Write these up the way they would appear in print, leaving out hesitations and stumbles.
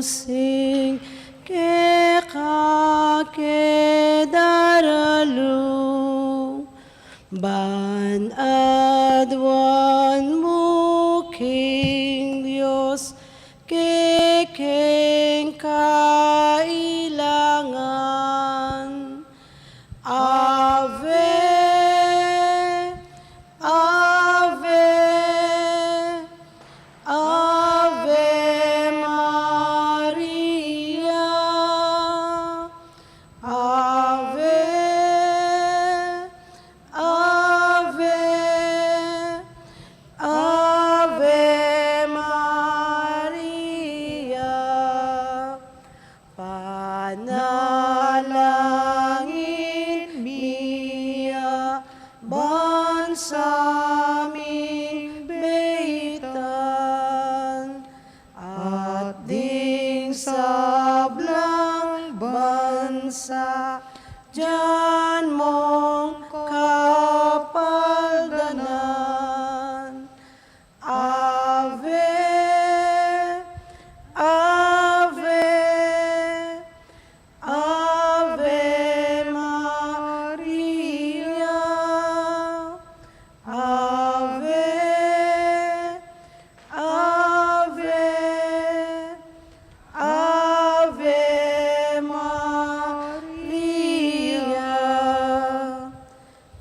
sing ke daralu ban adwan mo King Diyos keng kailangan. Ave, Ave, Ave Maria. Ave, Ave, Ave Maria. Panalangin Mia bansaming beitan at ding sablang bansa diyan mong kapaldanan. Ave, Ave, Ave Maria. Ave, Ave, Ave Maria.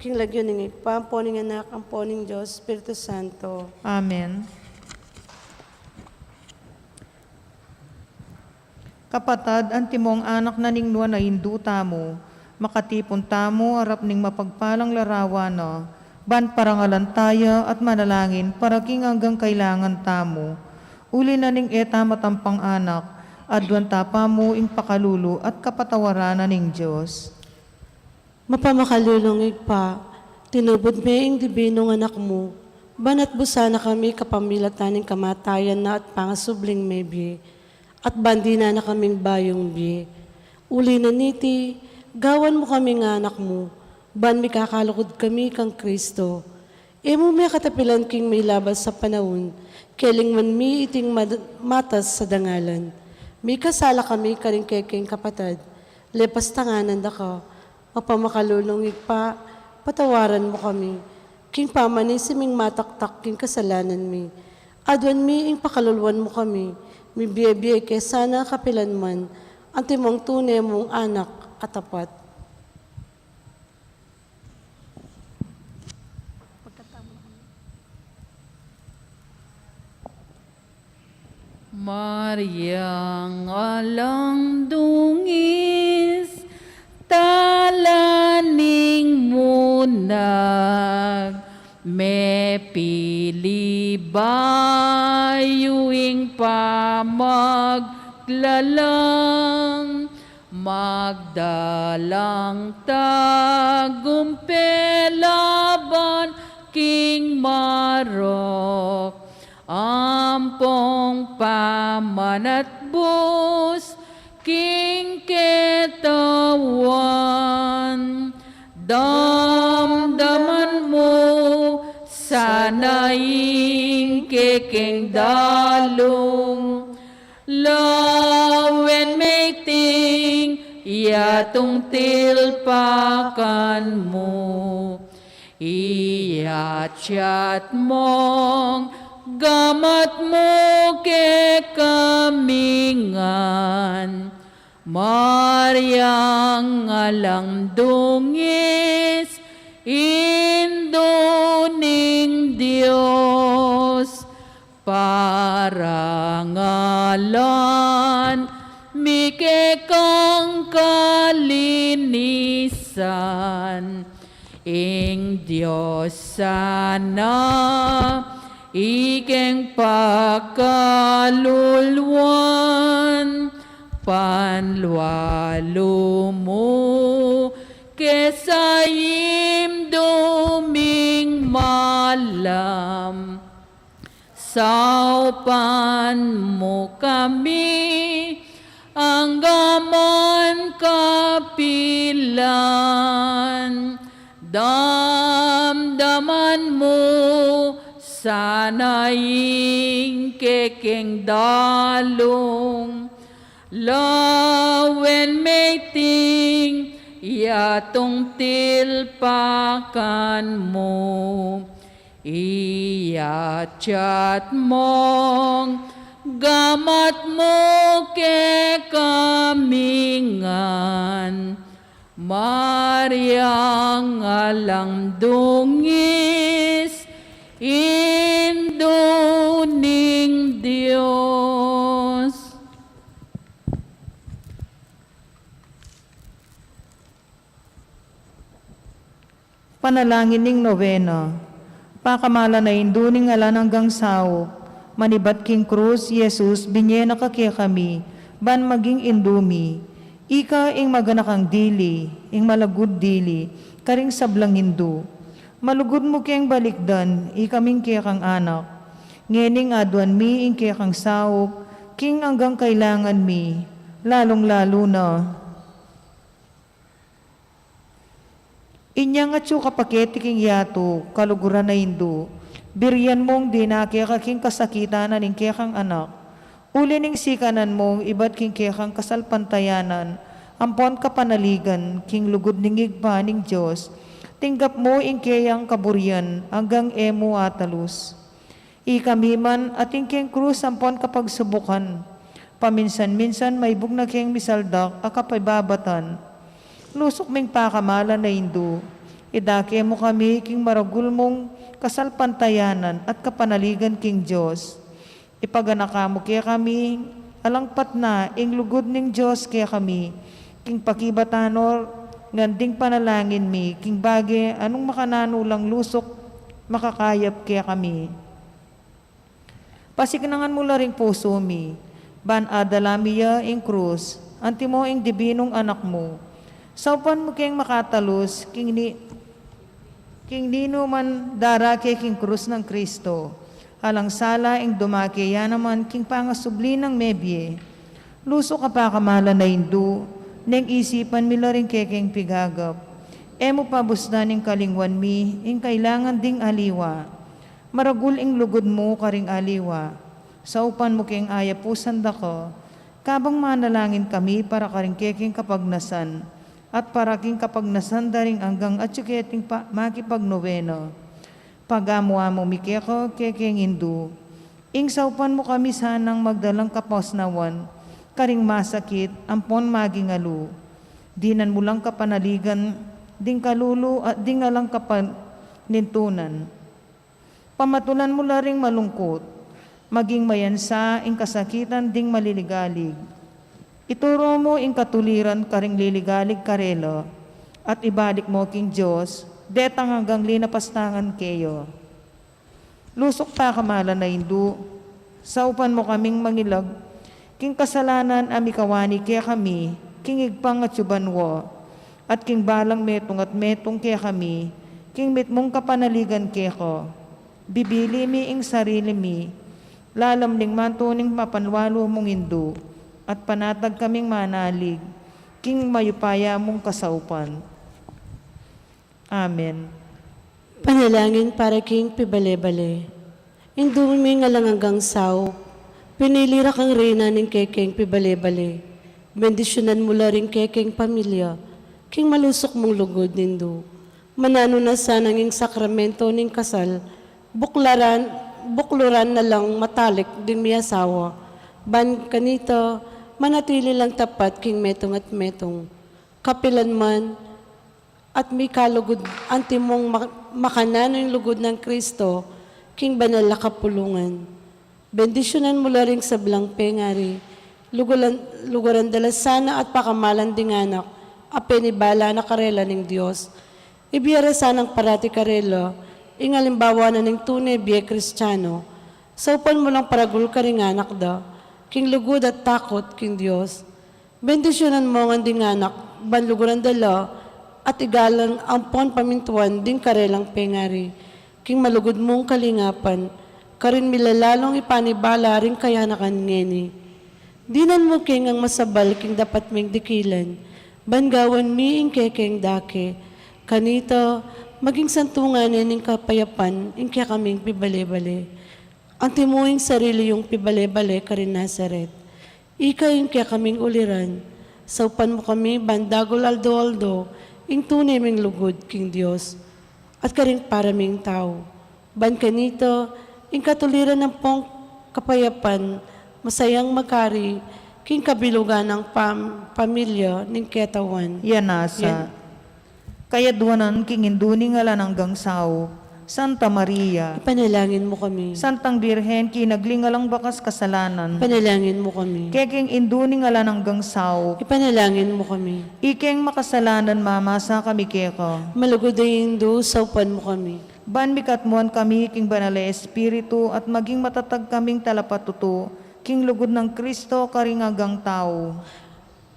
King lagyo ning pamponing anak, ang poning Diyos, Espiritu Santo. Amen. Kapatad, ang timong anak na ningnuan na hinduta mo, makatipon tamo, harap ning mapagpalang larawan na, ban parangalan tayo at manalangin, paraging hanggang kailangan tamo. Uli na ning eta matampang anak, adwan tapa mo ing pakalulu at kapatawaran na ning Diyos. Mapamakalulungig pa, tinubod may ing dibinong anak mo, banat busana kami kapamilataning kamatayan na at pangasubling may bi, at bandina na kaming bayong bi. Uli na niti, gawan mo kami nga anak mo, ban mi kakalukod kami kang Kristo. Emo may katapilan king may labas sa panahon, keling man mi iting matas sa dangalan. Mi kasala kami karing kekeng kapatad, lepas tanganan da ka, mapamakalulungig pa, patawaran mo kami. King pamanisiming mataktak king kasalanan mi. Adwan mi ing pakaluluan mo kami. Mi biye-biye ke sana kapilan man. Ang timong tunay mong anak katapat. Mariang alang dungis, talaning munag, me pili bayuing pamaglalang, magdalang tagumpelaban king marok, ampong pamanatbus king ketawan, damdaman mo sanaing kekeng dalong, lawen maiting yatong tilpakan mo, iyat mong gamat mo ke kamingan. Mariang alang dungis, induning Diyos, parangalan, mike kang kalinisan, ing Diyos sana, ikeng pakaluluan, panlualo mo, kesayim duming malam, saupan mo kami, ang gaman kapilan, damdaman mo, sanaing kekeng dalong, Lawen mating yatong tilpakan mo, iyachat mong gamat mo ke kamingan, Maryang alang dungis, induning Diyos. Panalangin ning novena. Pakamala na induning alan hanggang sao. Manibat king krus, Jesus, binyena ka kaya kami. Ban maging indumi. Ika ing maganakang dili, ing malagud dili. Karing sablang hindu. Malugod mo kayang balikdan, ikaming kaya kang anak. Ngening aduan mi, ing kaya kang sao. King hanggang kailangan mi. Lalong-lalo na. Inyang at kapaketi king yato, kaluguran na hindu. Biriyan mong dinakya kaking kasakitan ning kekang anak. Uli ning sikanan mong ibat king kekang kasalpantayanan. Ampon kapanaligan, king lugod ning igpa ning Diyos. Tinggap mo ing keyang kaburian hanggang emo atalus. Ikamiman at ing keng krus ampon kapagsubukan. Paminsan-minsan may bugna keng misaldak akapaybabatan. Lusok ming pakamala na hindu, idake mo kami king maragul mong kasalpantayanan at kapanaligan king Diyos. Ipaganaka mo kaya kami, alangpat na ing lugod ning Diyos kaya kami, king pakibatanor, nganding panalangin mi, king bage anong makananulang lusok makakayap kaya kami. Pasiknangan mo ring puso mi, ban adalamiya ing krus, anti mo ing dibinong anak mo. Saupan mo kayang makatalus, king nino man darake king krus ng Kristo. Alang sala ing dumake yan naman king pangasubli ng mebye. Luso ka pa kamala na hindu, neng isipan mila rin kekeng pigagap. Emo pabusda ning kalingwan mi, ing kailangan ding aliwa. Maragul ing lugod mo karing aliwa. Saupan mo kayang ayapusan dako, kabang manalangin kami para karing kekeng kapagnasan. At paraking kapag nasandaring hanggang at suketing makipagnoveno. Pagamuha mo mikeko kekeng hindu. Ing saupan mo kami sanang magdalang kapasnawan, karing masakit, ampon maging alu. Dinan mo lang kapanaligan, ding kalulu at ding alang kapanintunan. Pamatulan mo laring malungkot, maging mayansa, ing kasakitan, ding maliligalig. Ituro mo ing katuliran karing liligalig karelo, at ibalik mo king Diyos, detang hanggang linapastangan kayo. Lusok pa kamala na hindu, saupan mo kaming mangilag, king kasalanan amikawani kaya kami, king igpang at subanwo, at king balang metong at metong kaya kami, king mitmong kapanaligan kaya ko. Bibili mi ing sarili mi, lalamning mantuning mapanwalo mong hindu, at panatag kaming manalig, king mayupaya mong kasaupan. Amen. Panalangin para king pibale-bale. Indumi nga lang hanggang sao, pinilira kang reyna ning kekeng pibale-bale. Bendisyonan mula rin kekeng pamilya, king malusok mong lugod nindo. Manano na sanang ing sakramento ning kasal, bukluran na lang matalik din may asawa. Ban kanito, manatili lang tapat king metong at metong. Kapilan man, at may kalugod, antimong makanano yung lugod ng Kristo, king banal na kapulungan. Bendisyonan mo ring sa blang pengari, luguran dalasana at pakamalan ding anak, apenibala na karela ng Diyos. Ibiyara sanang parati karela, ingalimbawa na ng tunay biye Kristiyano. Saupan mo lang paragul ka ring anak da, king lugod at takot, king Diyos. Bendisyonan mo ang ding anak, banluguran dala, at igalan ampon pamintuan din karelang pengari. King malugod mong kalingapan, karin milalalong ipanibala rin kaya nakangeni. Dinan mo king ang masabal, king dapat ming dikilan, bangawan mi ing kekeng dake. Kanito, maging santungan ning kapayapan, ing kaya kaming pibale-bale. Antimuing sarili yung pibale-bale karin Nazaret. Ika yung kaya kaming uliran. Saupan mo kami, bandagol aldo-aldo, ing tunay ming lugod, King Diyos. At karing paraming tao. Ban kanito, ing katuliran ng pong kapayapan, masayang magkari, king kabilugan ng pamilya ning ketawan. Yanasa. Yan. Kaya duwanan king induning alan hanggang sao. Santa Maria. Ipanalangin mo kami. Santang Birhen, kinaglingalang bakas kasalanan. Ipanalangin mo kami. Keking induning alan hanggang sao. Ipanalangin mo kami. Ikeng makasalanan mamasa kami keko. Malugodayin do, saupan mo kami. Ban mikatmuan kami king banala espiritu at maging matatag kaming talapatuto. King lugod ng Kristo karingagang tao.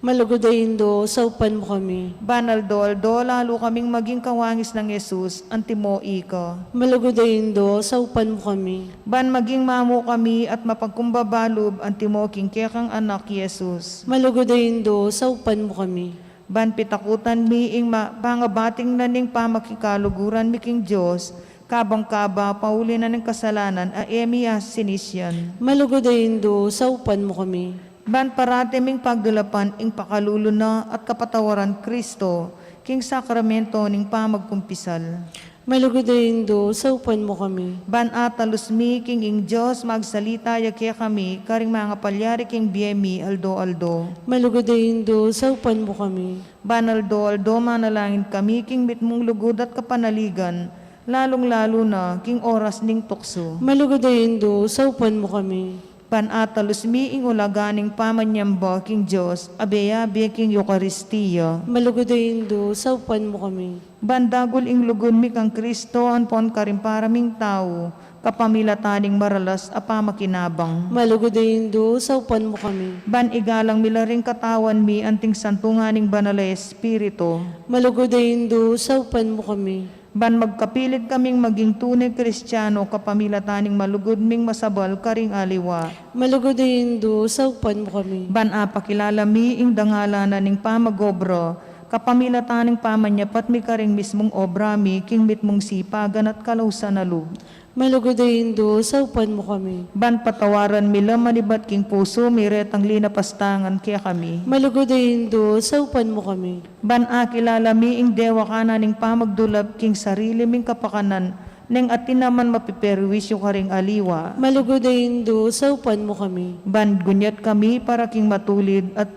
Malugodayin do, saupan mo kami. Banal do, lalo kaming maging kawangis ng Yesus, antimo ika. Malugodayin do, saupan mo kami. Ban maging mamo kami at mapagkumbabalob, antimo king kekang anak Yesus. Malugodayin do, saupan mo kami. Ban pitakutan mi ing pangabating na ning pamakikaluguran mi king Diyos, kabang-kaba, pauli na ng kasalanan, a emi sinisyan. Malugodayin do, saupan mo kami. Ban parate ming pagdalapan ing pakaluluna at kapatawaran Kristo, king sakramento ning pamagkumpisal. Malugodayin do, saupan mo kami. Ban atalus mi king ing Diyos magsalita yakya kami, karing mga palyari king biyemi aldo-aldo. Malugodayin do, saupan mo kami. Ban aldo-aldo manalangin kami king mitmong lugod at kapanaligan, lalong-lalo na king oras ning tukso. Malugodayin do, saupan mo kami. Ban atalus mi ing ulaganing pamanyamba king Diyos, abeya-be king Eucharistia. Malugodayin do, saupan mo kami. Bandagol ing lugon mi kang Kristo, anpon karimparaming tao, kapamilataning maralas apamakinabang. Malugodayin do, saupan mo kami. Ban igalang milaring katawan mi anting santunganing banala espiritu. Malugodayin do, saupan mo kami. Ban magkapilit kaming maging tunay Kristiyano, kapamilataning malugod ming masabal karing aliwa. Malugodayin do, saupan mo kami. Ban apakilala mi ing dangalanan ning pamagobro, kapamilataning pamanyapat mi karing mismong obra mi king mitmong sipagan at kalausan na loob. Malugodayin do, saupan mo kami. Ban patawaran mila manibat king puso, miretang linapastangan kaya kami. Malugodayin do, saupan mo kami. Ban akilala mi ing dewa kana ning pamagdulab king sarili ming kapakanan, neng atin naman mapiperwisyo karing aliwa. Malugodayin do, saupan mo kami. Ban gunyat kami para king matulid at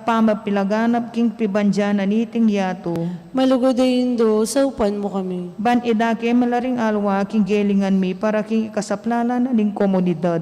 pamapilaganap king pibanjana niting yato. Malugodayin do, saupan mo kami. Ban idake malaring alwa king gelingan mi para king ikasaplanan ning komunidad.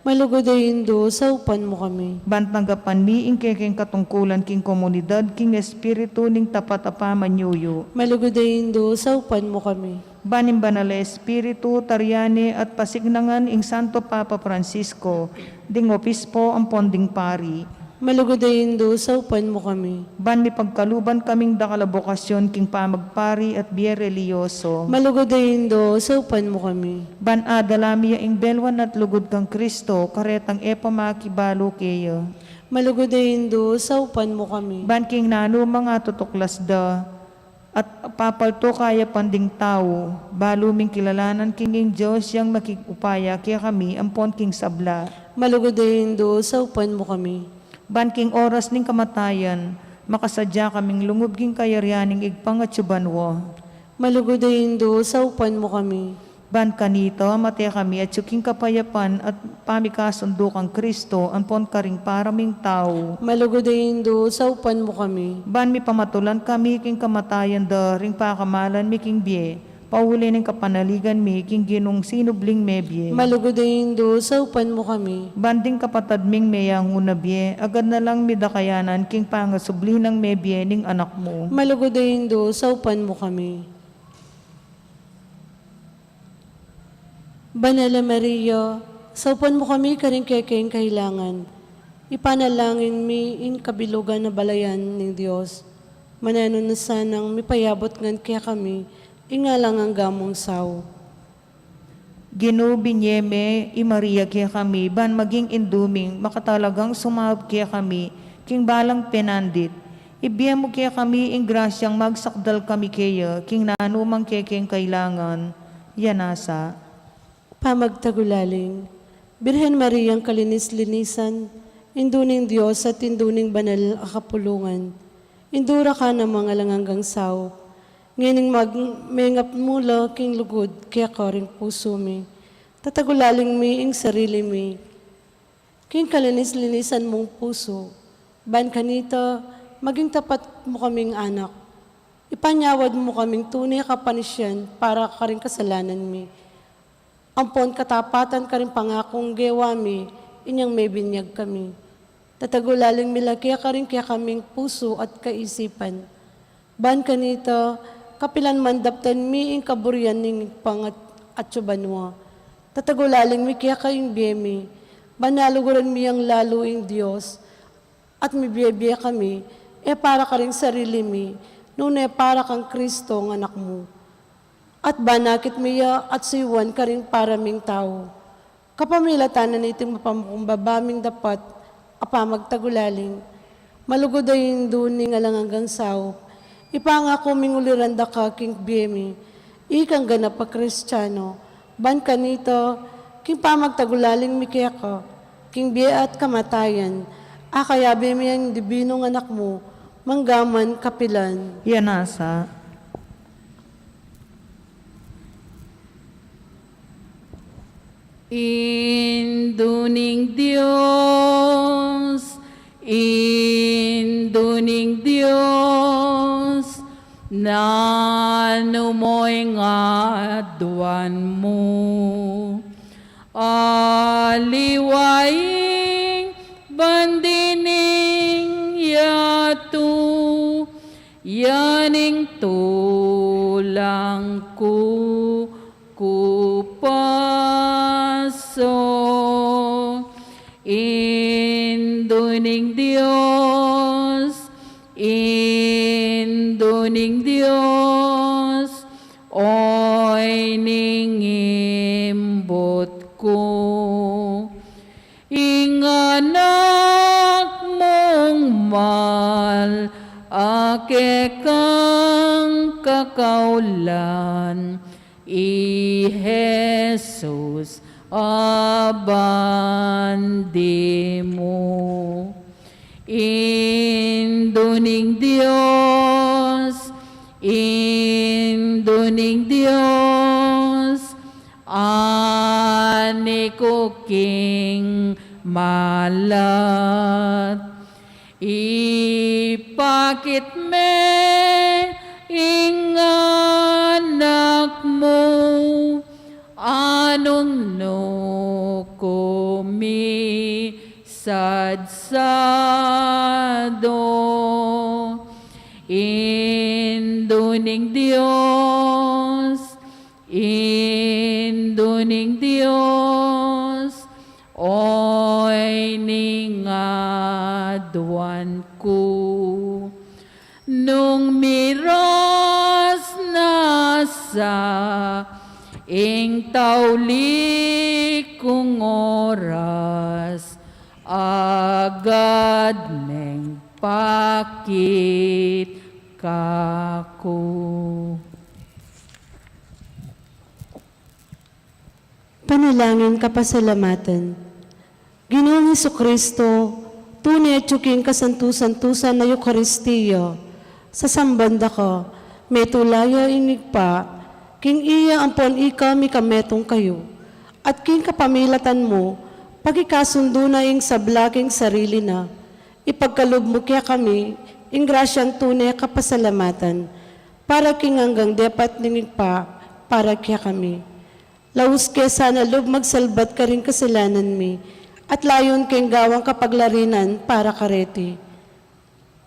Malugodayin do, saupan mo kami. Ban tanggapan mi ing keking katungkulan king komunidad king espiritu ning tapat apamanyuyo. Malugodayin do, saupan mo kami. Banim banala espiritu taryane at pasignangan ing Santo Papa Francisco, ding opispo ang ponding pari. Malugodayin do, saupan mo kami. Ban mi pagkaluban kaming dakalabokasyon king pamagpari at biye religyoso. Malugodayin do, saupan mo kami. Ban adalami ing belwan at lugod kang Kristo, karetang epamakibalo keyo. Malugodayin do, saupan mo kami. Ban king nano mga tutuklas da, at papalto kaya panding tao, baluming kilalanan king ing Diyos yang makikupaya kaya kami ampon king sabla. Malugodayin do, saupan mo kami. Ban king oras ning kamatayan, makasadya kaming lungob king kayaryaning igpangatsubanwo. Malugodayin do, saupan mo kami. Ban kanito, mate kami at suking kapayapan at pamikasundo kang Kristo, anpon karing paraming tao. Malugodayin do, saupan mo kami. Ban mi pamatulan kami king kamatayan da, ring pakamalan mi king biye, pauli ng kapanaligan mi king ginong sinubling mebye. Malugodayin do, saupan mo kami. Banding kapatad ming meyang unabye, agad na lang midakayanan king pangasubli ng mebye ning anak mo. Malugodayin do, saupan mo kami. Banala Maria, saupan mo kami karing kekeng kailangan. Ipanalangin mi in kabilugan na balayan ng Diyos. Mananon na sanang mipayabot ngan kaya kami, ingalang ang gamong saw. Ginoo binyeme, i Maria kaya kami, ban maging induming, makatalagang sumahab kaya kami, king balang penandit. Ibiya mo kaya kami, ing grasyang magsakdal kami kaya, king nanumang kekeng kailangan. Yanasa. Pamagtagulaling, Birhen Mariang kalinis-linisan, induning Diyos at induning banal a kapulungan. Indura ka na mga langanggang sao, ngining magmengap mula king lugod, kaya ka rin puso mi. Tatagulaling mi ing sarili mi, king kalinis-linisan mong puso. Ban kanita, maging tapat mo kaming anak. Ipanyawad mo kaming tunay kapanisyan para ka rin kasalanan mi. Ampon katapatan ka rin pangakong gewa mi, inyang may binyag kami. Tatagulaling milaki ka rin kaya kaming puso at kaisipan. Ban kanita, kapilan mandaptan mi ing kaburian ning pangat at subanwa. Tatagulaling mi kaya kayong biyemi, banaluguran mi ang lalo ing Diyos, at mi biya kami, para ka rin sarili mi, nune para kang Kristo ng anak mo. At banakit miya at siwan ka rin para ming tao. Kapamilatan na iting mapamukumbabaming dapat, apamagtagulaling, malugod ay induning alang hanggang sao, ipangako minguliranda ka king biyemi, ikang ganap pa Kristiyano, ban kanito, king pamagtagulaling mikaya ka, king biya at kamatayan, akayabi mi ang dibinong anak mo, manggaman kapilan. Yanasa. Induning Diyos, induning Diyos, nanumoy nga duwan mo. Aliwaing bandining yatu, yaning tulang kupaso. Induning Diyos, induning Diyos, oy ningimbot ko. Inganak mong mal, ake kang kakaulan, i Jesus abandi mo. Induning Diyos, induning Diyos, ani ko king malat. Ipakit me ing anak mo, anong no kumi sadsado. Induning Diyos, induning Diyos, oy ningaduan ko. Nung miras na sa ing tauli kong oras, agad neng pakit kako. Panalangin kapasalamatan. Ginoong Hesukristo, tunay at yuking kasantusan-tusan na Eukaristiya, sa sambanda ka, may tulaya inigpa, king iya ampon ika mi kametong kayo, at king kapamilatan mo, pagikasundo na ing sablaking sarili na, ipagkalob mo kaya kami, ing grasyang tunay kapasalamatan, para king hanggang depat ningigpa, para kaya kami. Laus ke sana loob magsalbat ka rin kasalanan mi, at layon keng gawang kapaglarinan para kareti.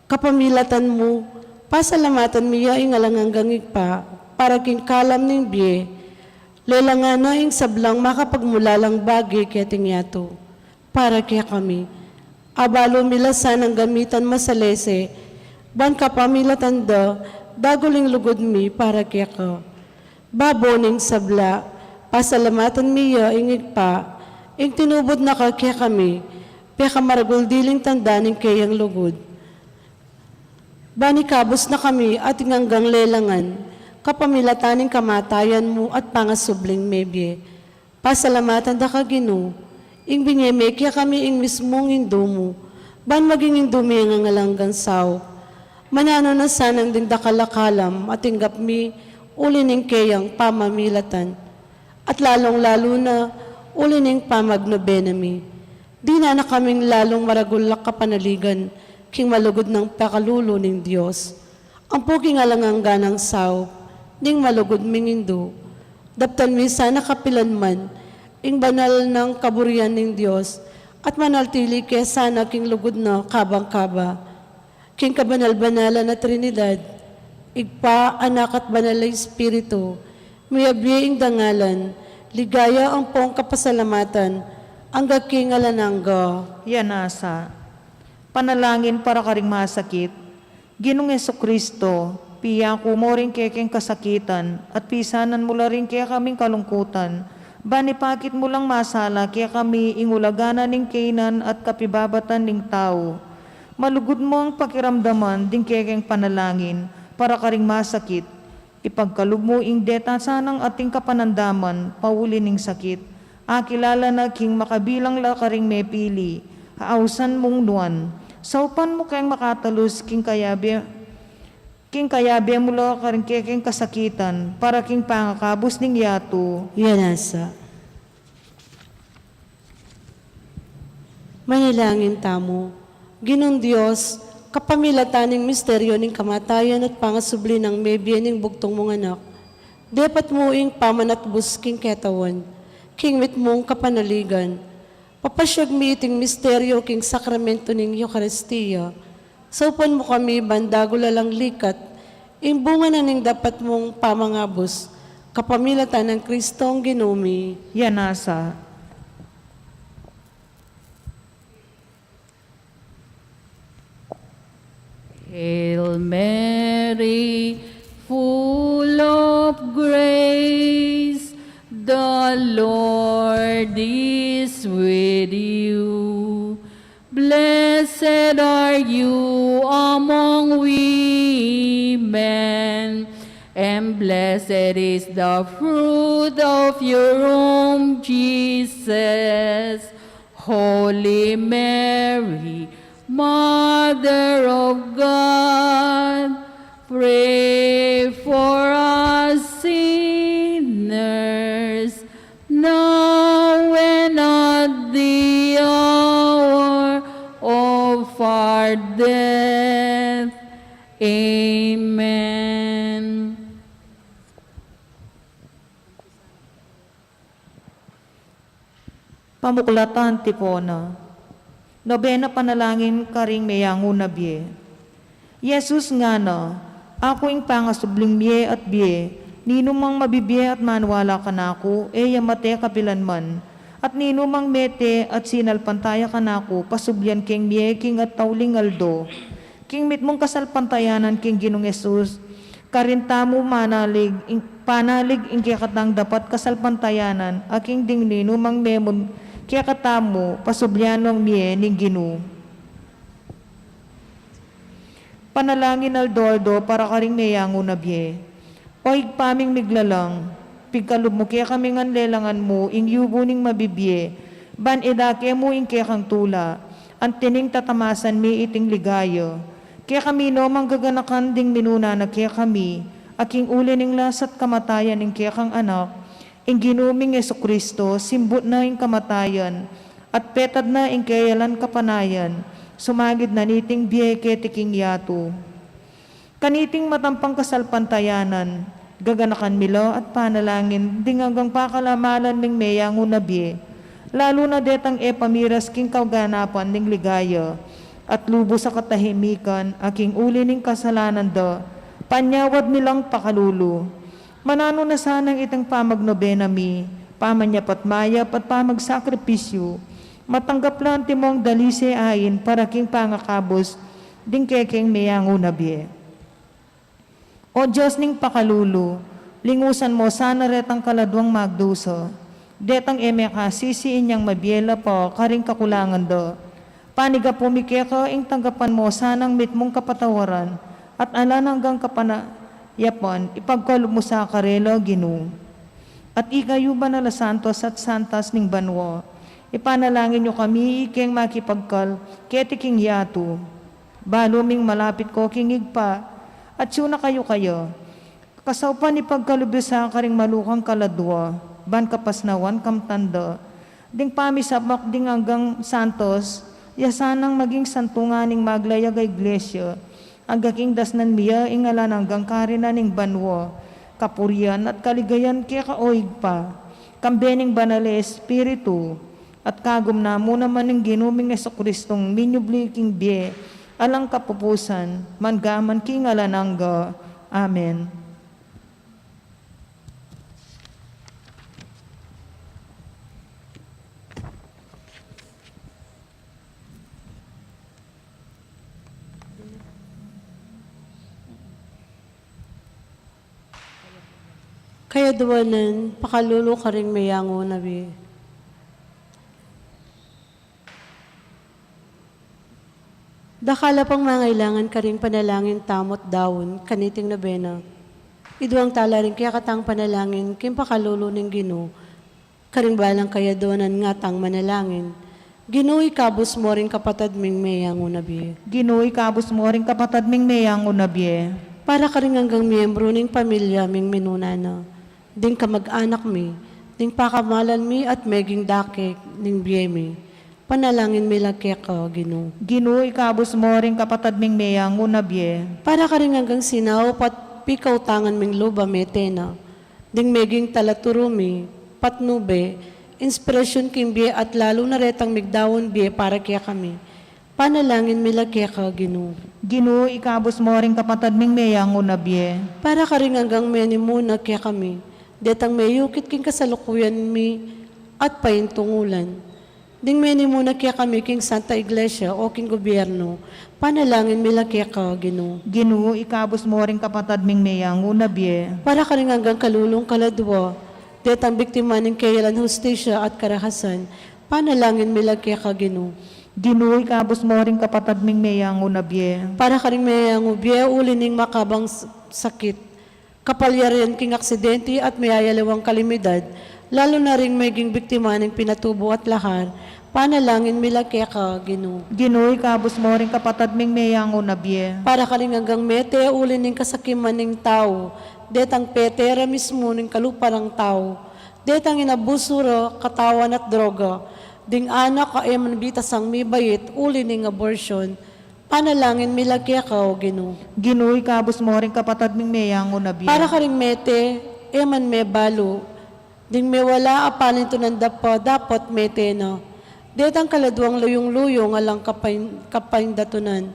Kapamilatan mo, pasalamatan miya ing alang hanggang igpa, para king kalam ning biye, lelangan na ing sablang makapagmulalang bagay kaya tingyato, para kaya kami. Abalo milasan ang gamitan masalese, ban kapamilatan da, daguling lugod mi para kaya ka. Baboning sabla, pasalamatan miya ing igpa, ing tinubod na ka kaya kami, peka maragul diling tandaning kayang lugod. Bani kabos na kami at hanggang lelangan, kapamilataning kamatayan mo at pangasubling mebye. Pasalamatan da ka Ginoo, ing binyeme kaya kami ing mismong indumo, ban maging indumi nga ngalanggan sao. Manano na sanang ding dakalakalam at tinggap mi ulining kayang pamamilatan. At lalong-lalo na ulining pamagnobenami. Di na kaming lalong maragulak kapanaligan king malugod ng pakalulo ning Diyos. Ang puking alangang ganang sao, ning malugod mingindo. Daptan mi sana kapilan man, ing banal ng kaburian ning Diyos, at manaltili kaya sana king lugod na kabang-kaba. King kabanal-banalan na Trinidad, igpa, anak at banal na Espiritu, may abiying dangalan, ligaya ang pong kapasalamatan, ang gaking alanangga. Yanasa, panalangin para karing masakit, Ginong Jesucristo, piya ko mo rin kekeng kasakitan, at pisanan mo la rin kaya kaming kalungkutan, banipakit mo lang masala kaya kami ingulaganan ning kainan at kapibabatan ning tao. Malugod mo ang pakiramdaman ding kekeng panalangin para karing masakit. Ipagkalog mo ing deta sanang ating kapanandaman, pauli ning sakit. Akilala na king makabilang la karing mepili, haausan mong nuan. Saupan mo kayang makatalus king kayabe mo la karing kekeng kasakitan, para king pangakabos ning yato. Yanasa. Manilangin tamo, Ginong Diyos, kapamilataning misteryo ning kamatayan at pangasubli ng mebye ning bugtong mong anak, dapat mo ing pamanatbus king ketawan, king mit mong kapanaligan, papasyag mi iting misteryo king sakramento ning Eucharistia, saupan mo kami bandago lalang likat, imbunga na ning dapat mong pamangabos, kapamilatan ng Kristong ginumi. Yanasa. Hail Mary, full of grace, the Lord is with you. Blessed are you among women, and blessed is the fruit of your womb, Jesus. Holy Mary, Mother of God, pray for us sinners, now and at the hour of our death. Amen. Pamukulatan tipona. Nobena panalangin karing mayango na biye. Yesus nga na, ako ing pangasubling biye at biye, ninumang mabibiye at manwala ka na ako, yamate kapilan man. At ninumang mete at sinalpantaya ka na ako, pasubyan king biye king at tauling aldo. King mit mong kasalpantayanan king Ginong Yesus, karintamo panalig ing kikatang dapat kasalpantayanan, aking ding ninumang memon, kaya katamo, pasubyanong miye ning Ginu. Panalangin aldordo para karing mayango na biye. Oig paming miglalang, pigkalub mo kaya kaming anlelangan mo, ing yubo ning mabibiye, ban edake mo ing kaya kang tula, ang tining tatamasan mi iting ligayo. Kaya kami no manggaganakan ding minuna na kaya kami, aking uli ning lasat kamatayan ing kaya kang anak, ing ginuming Jesucristo, simbot na ing kamatayan, at petad na ing kayalan kapanayan, sumagid na niting biyeke tiking yato. Kaniting matampang kasalpantayanan, gaganakan milo at panalangin, dingagang pakalamalan ning mayango na biye, lalo na detang pamiras king kaganapan ning ligaya, at lubo sa katahimikan, aking uli ning kasalanan do, panyawad nilang pakalulo. Manano na sanang itang pamagnobena mi, pamanyapat mayap at pamagsakripisyo, matanggap lang timong dalise ayin para king pangakabos, ding kekeng mayango na biye. O Diyos ning pakalulo, lingusan mo sana retang kaladwang magduso, detang emeka sisiin niyang mabiyela po, karing kakulangan do. Paniga pumikeka ing tanggapan mo sanang mit mong kapatawaran, at alan hanggang Yapon, ipagkalog mo sa karelo, Ginu. At ikayo ba na santos at santas ning banwo, Ipanalangin nyo kami, iking makipagkal, ketiking yato. Baluming malapit ko kingig pa, at suna kayo. Kasaupan ipagkalubisa ka ring malukang kaladwa, ban kapasnawan kam tanda. Ding pamisamak ding hanggang santos, yasanang maging santunganing maglayag a iglesia, agaking dasnan miya ingalan hanggang karinaning banwa, kapurian at kaligayan kaya kaoig pa, kambening banale espiritu, at kagum na mo naman ng ginuming Jesucristong minyobliking biye, alang kapupusan, mangaman kingalanangga. Amen. Kaya duwanan, pakalulu ka rin mayango nabi. Dakala pang mangailangan ka rin panalangin tamot daon, kaniting na bena. Iduang tala rin kaya katang panalangin, kim pakalulu ng Ginoo. Karing balang kaya duwanan nga tang manalangin. Ginoo ikabos mo rin kapatad ming mayango nabi. Ginoo ikabos mo ring kapatad ming mayang unabye. Para ka rin hanggang miyembro ng pamilya ming minunana. Ding kamag-anak mi, ding pakamalan mi at meging dakik ning biye mi. Panalangin mi laki ka, Ginoo. Ginoo ikabos mo ring kapatad ming mayang unabye. Para ka rin hanggang sinaw pat pikaw tangan ming luba metena. Ding meging talaturo mi, patnube, inspirasyon kim biye at lalo na retang migdawon biye para kaya kami. Panalangin mi laki ka, Ginoo. Ginoo ikabos mo ring kapatad ming mayang unabye. Para ka rin hanggang meni muna kaya kami. Detang mayukit king kasalukuyan mi at paintungulan. Ding meni muna kaya kami king Santa Iglesia o king gobyerno. Panalangin mi laki ka, Ginoo. Ginoo ikabos mo ring kapatad ming mayang unabye. Para ka rin hanggang kalulong kaladwa. Detang biktima ng kayalan hustisya at karahasan. Panalangin mi laki ka, Ginoo. Ginoo ikabos mo ring kapatad ming mayang unabye. Para ka rin mayang ubiya ulining makabang sakit. Kapalyarian king aksidente at mayayalawang kalimidad, lalo na rin maging biktima ng pinatubo at lahar, panalangin milaki ka, Ginoo. Ginoo ikabos mo ring kapatad ming mayang unabye. Para ka rin hanggang mete uli ng kasakiman ng tao, detang petera mismo ng kaluparang tao, detang inabusuro, katawan at droga, ding anak ka eman bitasang may bayit uli ng abortion, panalangin milaki ka, o Ginoo. Ginoo ikabos mo ring kapatad ming mayang unabye. Para ka rin mete, eman may balo, ding may wala apanin to ng dapat mete na. Detang kaladwang luyong-luyong alang kapain datunan.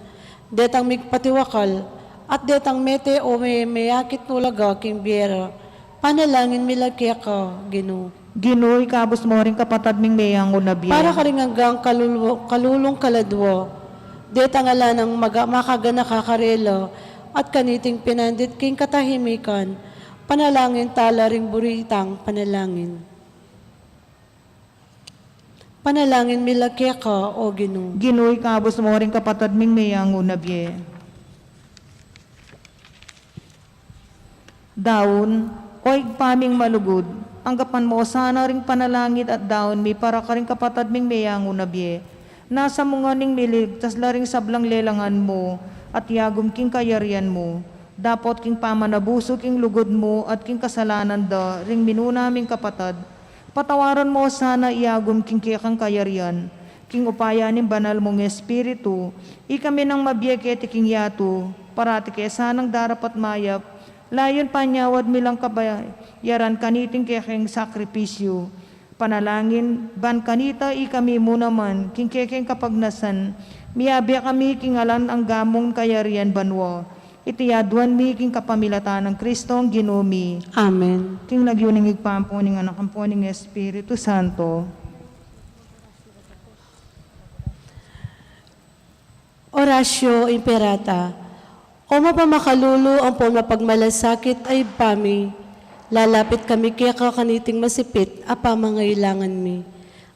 Detang migpatiwakal, at detang mete o may mayakit nulaga king biera. Panalangin milaki ka, Ginoo. Ginoo ikabos mo ring kapatad ming mayang unabye. Para ka rin hanggang kalulong kaladwa. Detang ala ng makagana kakarela at kaniting pinandit king katahimikan. Panalangin tala ring buritang panalangin. Panalangin milaki ka, o Ginoo. Ginoo ikabos mo ring kapatad ming mayang unabye. Daon, oig paming malugod, anggapan mo sana ring panalangit at daon mi para ka ring kapatad ming mayang unabye. Nasa mga ning milig, tas laring sablang lelangan mo, at yagom king kayarian mo. Dapot king pamanabuso king lugod mo, at king kasalanan da, ring minunaming kapatad. Patawaran mo sana iagom king kiyakang kayarian, king upayanin banal mong espiritu, ikami nang mabiyekete king yato, parati kaya sanang darapat mayap, layon panyawad milang kabayaran kaniting kiyakang sakripisyo. Panalangin, ban kanita ikami mo naman, king kekeng kapagnasan, miyabi kami kingalan ang gamong kayarian banwa. Itiyaduan mi king kapamilatan ng Kristong Ginumi. Amen. King nagyuning igpampuning anak ang puning Espiritu Santo. Orasyo Imperata. O mapamakalulu ang mapagmalasakit ay pami. Lalapit kami kaya kakaniting masipit, apa mangailangan mi.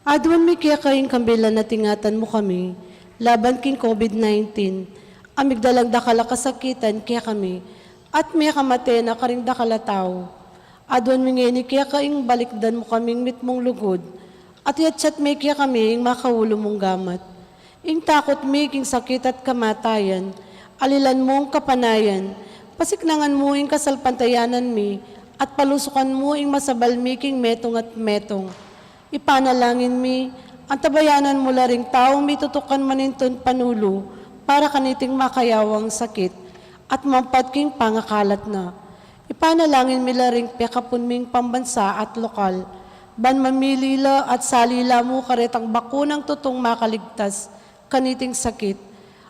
Aduan mi kaya kayong kambila na tingatan mo kami, laban king COVID-19, amigdalang dakala kasakitan kaya kami, at may kamate na karing dakala tao. Aduan mi ngayon kaya kayong balikdan mo kaming mitmong lugod, At yatsyat may kaya kami, ing makaulo mong gamat. Ing takot mi, king sakit at kamatayan, alilan mong kapanayan, pasiknangan mo ing kasalpantayanan mi, at palusukan mo ing masabal mi, king metong at metong. Ipanalangin mi, ang tabayanan mo laring taong mitutukan maninton panulo, para kaniting makayawang sakit, at mampat king pangakalat na. Ipanalangin mi laring pekapun ming pambansa at lokal, ban mamilila at salila mo karetang bakunang tutong makaligtas, kaniting sakit,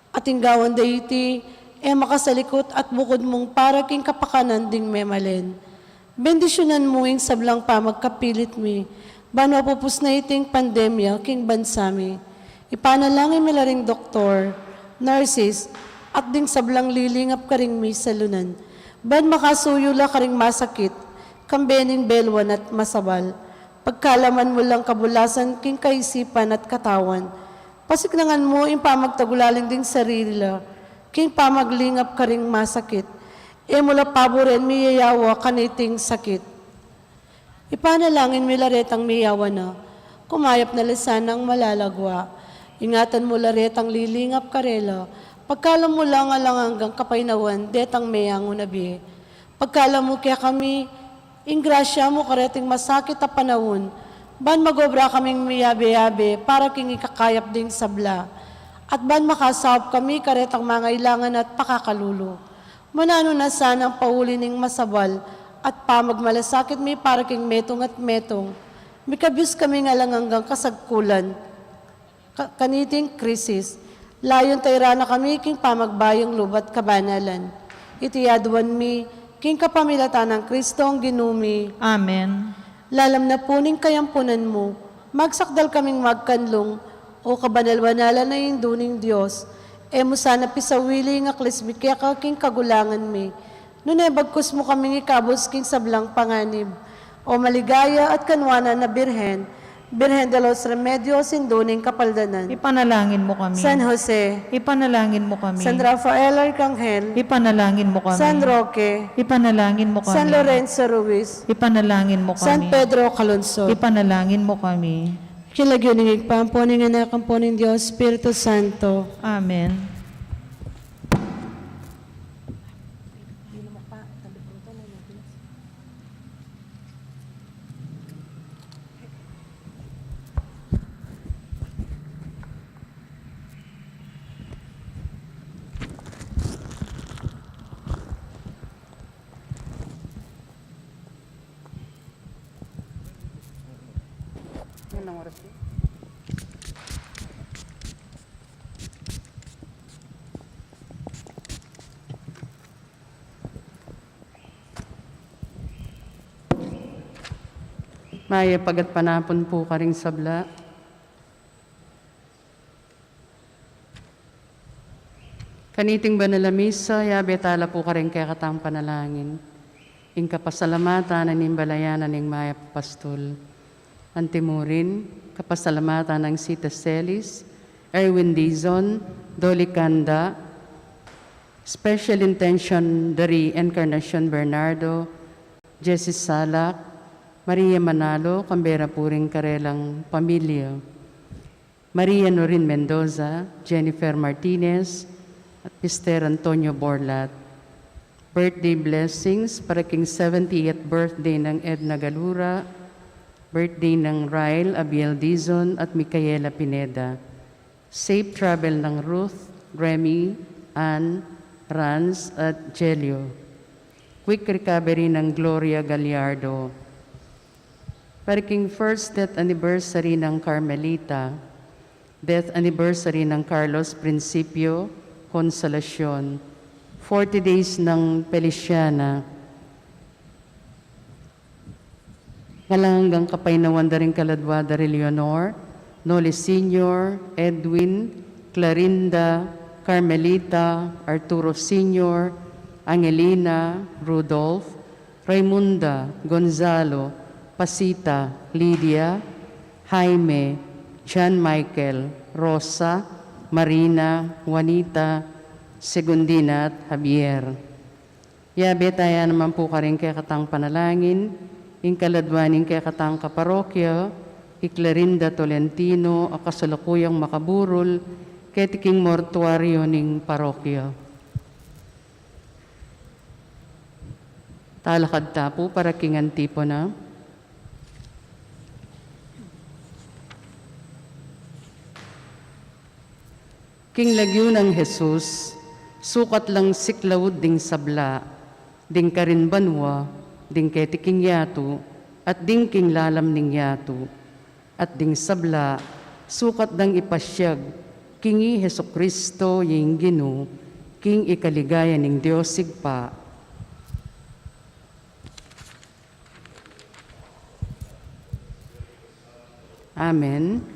at inggawan dayti, makasalikot at bukod mong para king kapakanan ding memalen. Bendisyonan mo ing sablang pa magkapilit mi, ban mapupus na iting pandemya king bansami. Ipanalangin mi laring doktor, nurses, at ding sablang lilingap karing mi sa lunan, ban makasuyula karing masakit, kambening belwan at masabal, pagkalaman mo lang kabulasan king kaisipan at katawan, pasiknangan mo yung pamagtagulaling ding sarila, king pamaglingap ka ring masakit, mula paboren miyayawa kaniting sakit. Ipanalangin mi laretang miyawa na, kumayap na lisanang malalagwa, ingatan mo laretang lilingap karela, pagkalam mo lang alang hanggang kapainawan, detang mayang unabi. Pagkalam mo kaya kami, ingrasya mo kareting masakit na panahon, ban magobra kaming miyabe-yabe para king ikakayap ding sabla. At ban makasahop kami karetang mga ilangan at pakakalulo. Manano na sana ang pauli ning masabal at pamagmalasakit mi para king metong at metong. Mikabis kami nga lang hanggang kasagkulan. Kaniting krisis. Layon tayra na kami king pamagbayang lubat kabanalan. Itiyaduan mi king kapamilatan ng Kristong ginumi. Amen. Lalam na puning kayampunan mo, magsakdal kaming magkanlong, o kabanal-banalan na induning Diyos, mo sana pisawili nga klismikya ka king kagulangan mi. Nunay bagkus mo kaming ikabos king sablang panganib, o maligaya at kanwana na Birhen, Birhen de los Remedios, induning kapaldanan. Ipanalangin mo kami. San Jose, Ipanalangin mo kami. San Rafael Arcangel, Ipanalangin mo kami. San Roque, Ipanalangin mo kami. San Lorenzo Ruiz, Ipanalangin mo kami. San Pedro Calonsod. Ipanalangin mo kami. Kilagyo ng igpampo ng anak ang po ng Diyos, Espiritu Santo. Amen. Maya pagat panapon po karing sabla. Kaniting banalamisa, yabe tala po karing kaya katang panalangin. Ing kapasalamatan na nimbalayanan ng maya pastol. Antimurin, kapasalamatan ng Sita Celis, Erwin Dizon, Dolly Kanda, Special Intention dari Encarnacion Bernardo, Jessie Salak, Maria Manalo, Kambera Puring Karelang Pamilya, Maria Norin Mendoza, Jennifer Martinez, at Mr. Antonio Borlat. Birthday blessings para king 70th birthday ng Edna Galura, birthday ng Ryle Abiel Dizon at Micaela Pineda. Safe travel ng Ruth, Remy, Ann, Ranz at Jelio. Quick recovery ng Gloria Gallardo. Para king first death anniversary ng Carmelita, death anniversary ng Carlos Principio, Consolacion, 40 days ng Feliciana, Ngalanggang kapainawan da rin kaladwa da Leonor, Noli Sr., Edwin, Clarinda, Carmelita, Arturo Sr., Angelina, Rudolph, Raimunda, Gonzalo, Pasita, Lydia, Jaime, John Michael, Rosa, Marina, Juanita, Segundina at Javier. Yabe tayo naman po ka rin kaya katang panalangin, ing kaladwaning kaya katang kaparokya, Clarinda Tolentino, a kasalukuyang makaburol, ketiking mortuaryo ning parokya. Talakad tapo para kingantipo na. King lagyo ng Jesus, sukat lang siklawod ding sabla, ding karin banwa, ding ketiking yato, at ding king lalam ning yato, at ding sabla, sukat dang ipasyag, kingi Heso Kristo yung Gino, king ikaligaya ning Diyos sigpa. Amen.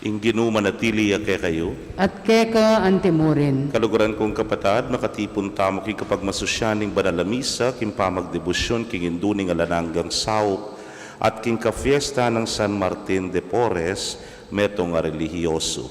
Inginu manatili ya kay kayo. At keka antimurin. Kaluguran kong kapatad, makatipon tamo king kapag masusyaning banalamisa, king pamagdebosyon, king induning alananggang saop, at king kafiesta ng San Martin de Porres, metong nga relihiyoso.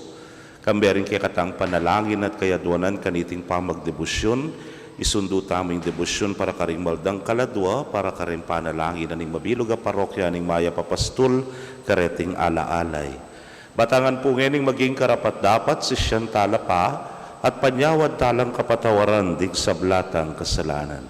Kamberin kay katang panalangin at kayaduanan kaniting pamagdebosyon, isundo taming debosyon para karing maldang kaladwa, para karing panalangin aning mabilog a parokya aning maya papastul, kareting alaalay. Batangan po ngayon maging karapat dapat si siyang talapa at panyawad talang kapatawaran dig sa blatang kasalanan.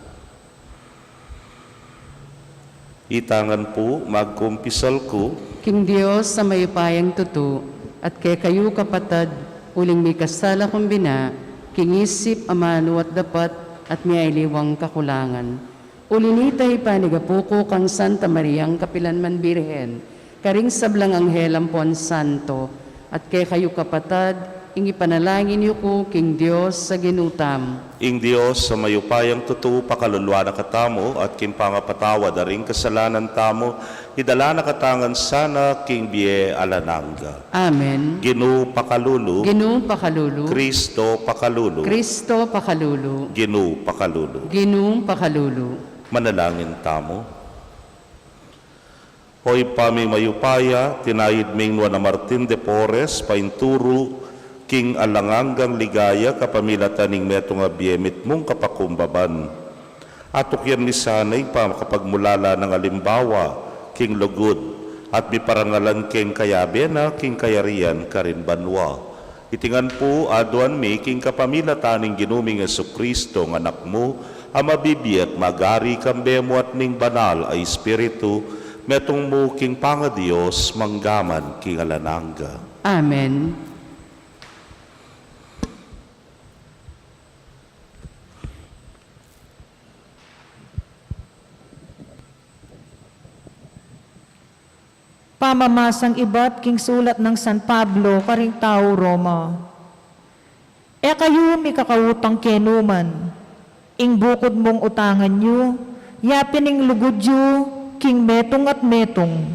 Itangan po magkumpisal ko, King Diyos sa mayupayang tutu, at kay kayo kapatad, uling may kasala kumbina, king isip amano at dapat, at may liwang kakulangan. Ulinitay panigapuko kang Santa Mariang Kapilanman Birhen, karing sablang Anghel Ampon Santo, at kay kayo kapatad, ingi panalangin niyo ko, King Diyos sa ginutam. ing Diyos sa mayupayang tutu pakalulwa na katamo at kimpangapatawa daring kasalanan tamo, idala na katangan sana king biye alanangga. Amen. Ginu pakalulu, Ginu pakalulu, Kristo pakalulu, Kristo pakalulu, Ginu pakalulu. Ginu pakalulu. Manalangin tamo. Hoy paming mayupaya, tinayid ming na Martin de Porres, painturo, king alanganggang ligaya, kapamilataning metong abiemit mong kapakumbaban. Atok yan ni sanay pa kapagmulala ng alimbawa, king lugod, at biparangalan king kayabena, king kayarian, karin banwa. Itingan po, aduan mi, king kapamilataning ginuming Jesucristo, ng anak mo, ang mabibiyat, magari kambemo at ning banal ay Espiritu, metong mo king panga Diyos, manggaman king alanangga. Amen. Pamamasang iba't king sulat ng San Pablo, karing tao Roma. E kayo may kakawutang kenuman, ing bukod mong utangan nyo, yapin ing lugod yu, king metong at metong.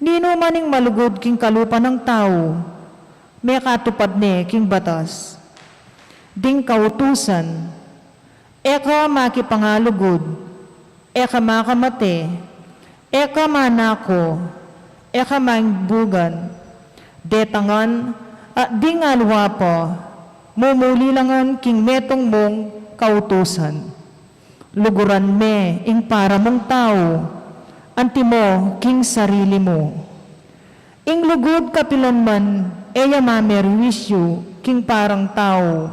Nino maning malugod king kalupa ng tao, may katupad ne king batas. Ding kautusan, eka makipangalugod, eka makamate, eka manako, eka mangbugan, detangan, at ding alwa pa, mumulilangan king metong mong kautusan. Luguran me, ing para mong tao, anti mo, king sarili mo. Ing lugod kapilan man, eya mamerwisyo, king parang tao.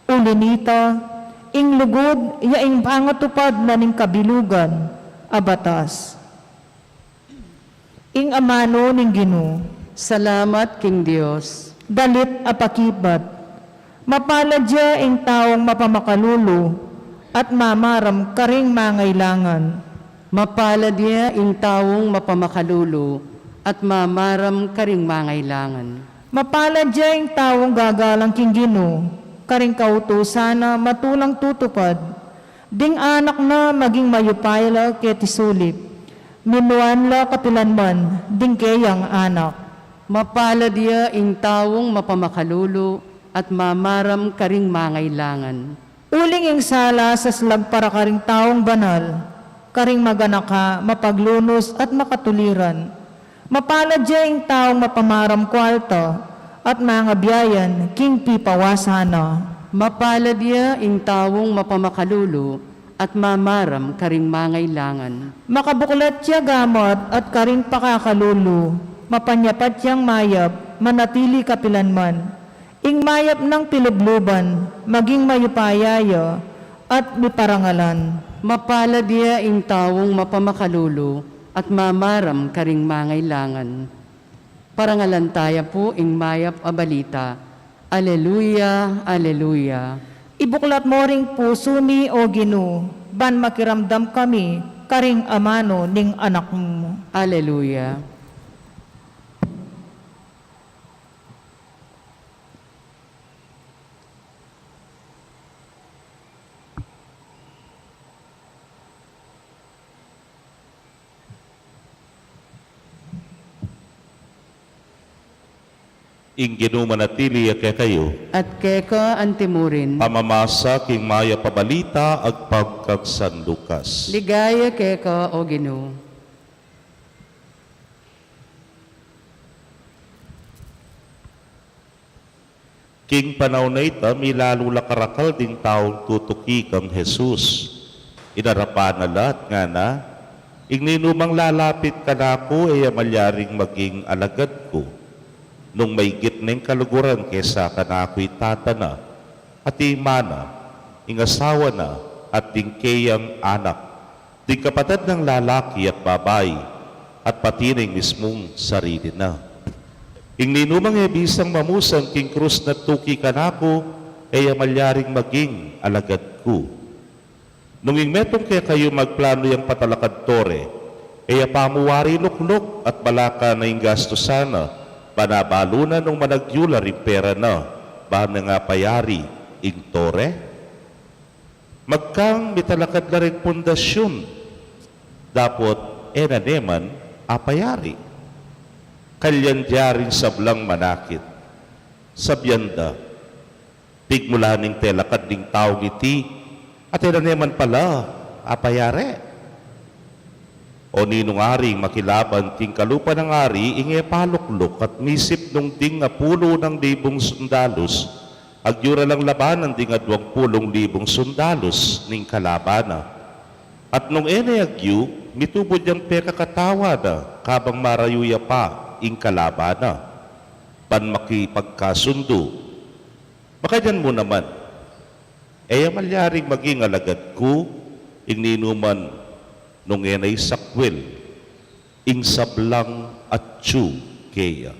Ulinita, ing lugod, iya ing pangatupad na ning kabilugan, abatas. Ing amano ning Ginoo, Salamat, King Diyos. dalit apakibat, mapaladya ing taong mapamakalulo, at mamaram karing mangailangan. Mapalad niya ing taong mapamakalulo at mamaram karing mangailangan. Mapalad diyang taong gagalang king Ginoo, karing kautusan na matulang tutupad, ding anak na maging mayupayla ket isulip, minuan la kapilanman, ding kayang anak. Mapalad iya ing taong mapamakalulo at mamaram karing mangailangan. Uling ing sala sa slag para karing taong banal, karing maganak ka, mapaglunos at makatuliran. Mapalad diyang taong mapamaram kwalta at mga biyayan king pipawasana. Mapalad iya ing taong mapamakalulo at mamaram karing mangailangan. Makabuklat siya gamot at karing pakakalulo, mapanyapat siyang mayap, manatili kapilanman. Ing mayap ng pilubluban, maging mayupayaya at miparangalan. Mapalad iya ing taong mapamakalulo at mamaram karing mangailangan. Parangalan tayo po ing mayap a balita. Aleluya, aleluya. Ibuklat mo ring puso ni o Ginoo, ban makiramdam kami, karing amano ning anak mo. Aleluya. Ing ginumanatili kay kayo, At keka antimurin. pamamasa king maya pabalita ag pagkagsandukas. Ligaya keka o Ginoo. King panaw na ita, milalula karakal ding taong tutuki kang Jesus. Inarapan na lahat nga na, ing ninumang lalapit ka na ako, ay malyaring maging alagad ko. Nung may gitneng kaluguran kesa ka na ako'y tatana, at imana, ing asawa na, at ding kayang anak, ding kapatid ng lalaki at babae, at pati ng mismong sarili na. Ing ninumang ebisang mamusang king krus na tuki kanako, ay amalyaring maging alagad ko. Nung ing metong kaya kayo magplano yung patalakad tore, ay pamuwari luklok at balaka na ing gasto sana, panabalo na nung managyula rin pera na, ba na nga payari ing tore? Magkang mitalakad na rin pundasyon, dapot enaneman apayari. Kalyan diyaring sablang manakit. Sabyanda, tigmulaning telakad ding tao iti, at naman pala, apayare. O ninong aring makilaban king kalupa ng ari, inge paluklok at misip nung ding nga pulo ng libong sundalos, agyura lang labanan ding nga 20,000 sundalos ning kalabana. At nung ene agyu, mitubod yung peka katawa na, kabang marayuya pa, ing kalabana, pan makipagkasundo. Baka dyan mo naman, malyaring maging alagad ko, ing ninuman nung enay sakwil, ing sablang at tsu keya.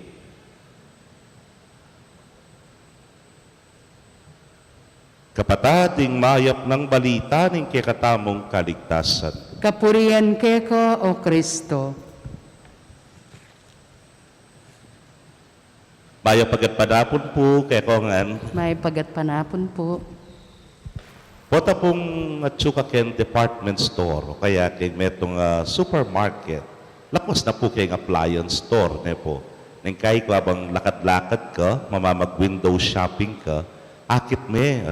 Kapatading mayap ng balita ning kekatamong kaligtasan. Kapurian keka o Kristo. Maya pagatpadapon po, kekongan, May pagatpanapon po. pota pong atsuka ken department store, o kaya kay metong supermarket. Lakwas na po kay appliance store, ne po. Nang kay ko abang lakad-lakad ka, mamamag-window shopping ka, akit me,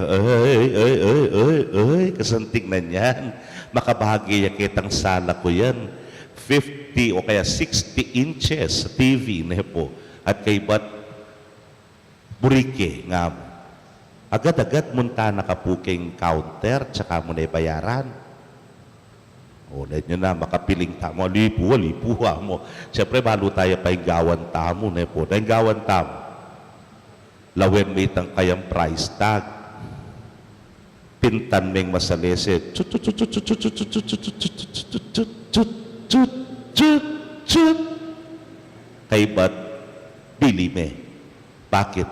kasanting na yan. Makabahagi yakitang sala ko yan. 50 o kaya 60 inches sa TV, ne po. At kay ba't burike nga mo. Agad-agad munta nakapuking counter, tsaka mo na bayaran. O, dahil nyo na, makapiling tamo, lipuha mo. Siyempre, balo tayo pa yung gawan tamo, ne po. Dahil gawan tamo, lawen may itang kayang price tag. Pintan meng masalese, kay ba't bili me. Bakit?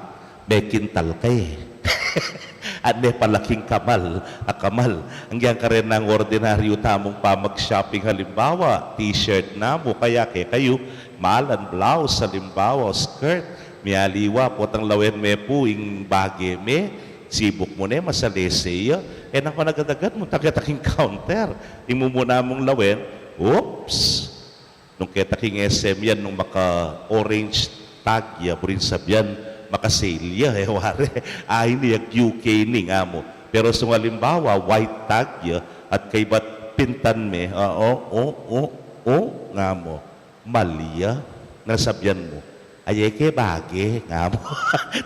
May kintal kay. At may palaking kamal. Hanggang ka rin ng ordinaryo tamong pamag-shopping halimbawa, t-shirt na mo, kaya kayo, malan blouse halimbawa, skirt, Mialiwa po tang lawen me po ing bage me, sibuk mo ne masalese nang panagadagan mo tagataking counter. Imo muna mong lawen, oops. Nung ketaking SM yan, nung maka-orange tag ya, purin sabyan, maka-sale ya, wari. Ay niya QK ni nga mo. Pero sa halimbawa, white tag ya, at kay ba't pintan me, nga mo, malya, nasabyan mo. Ay, ke bage, nga mo.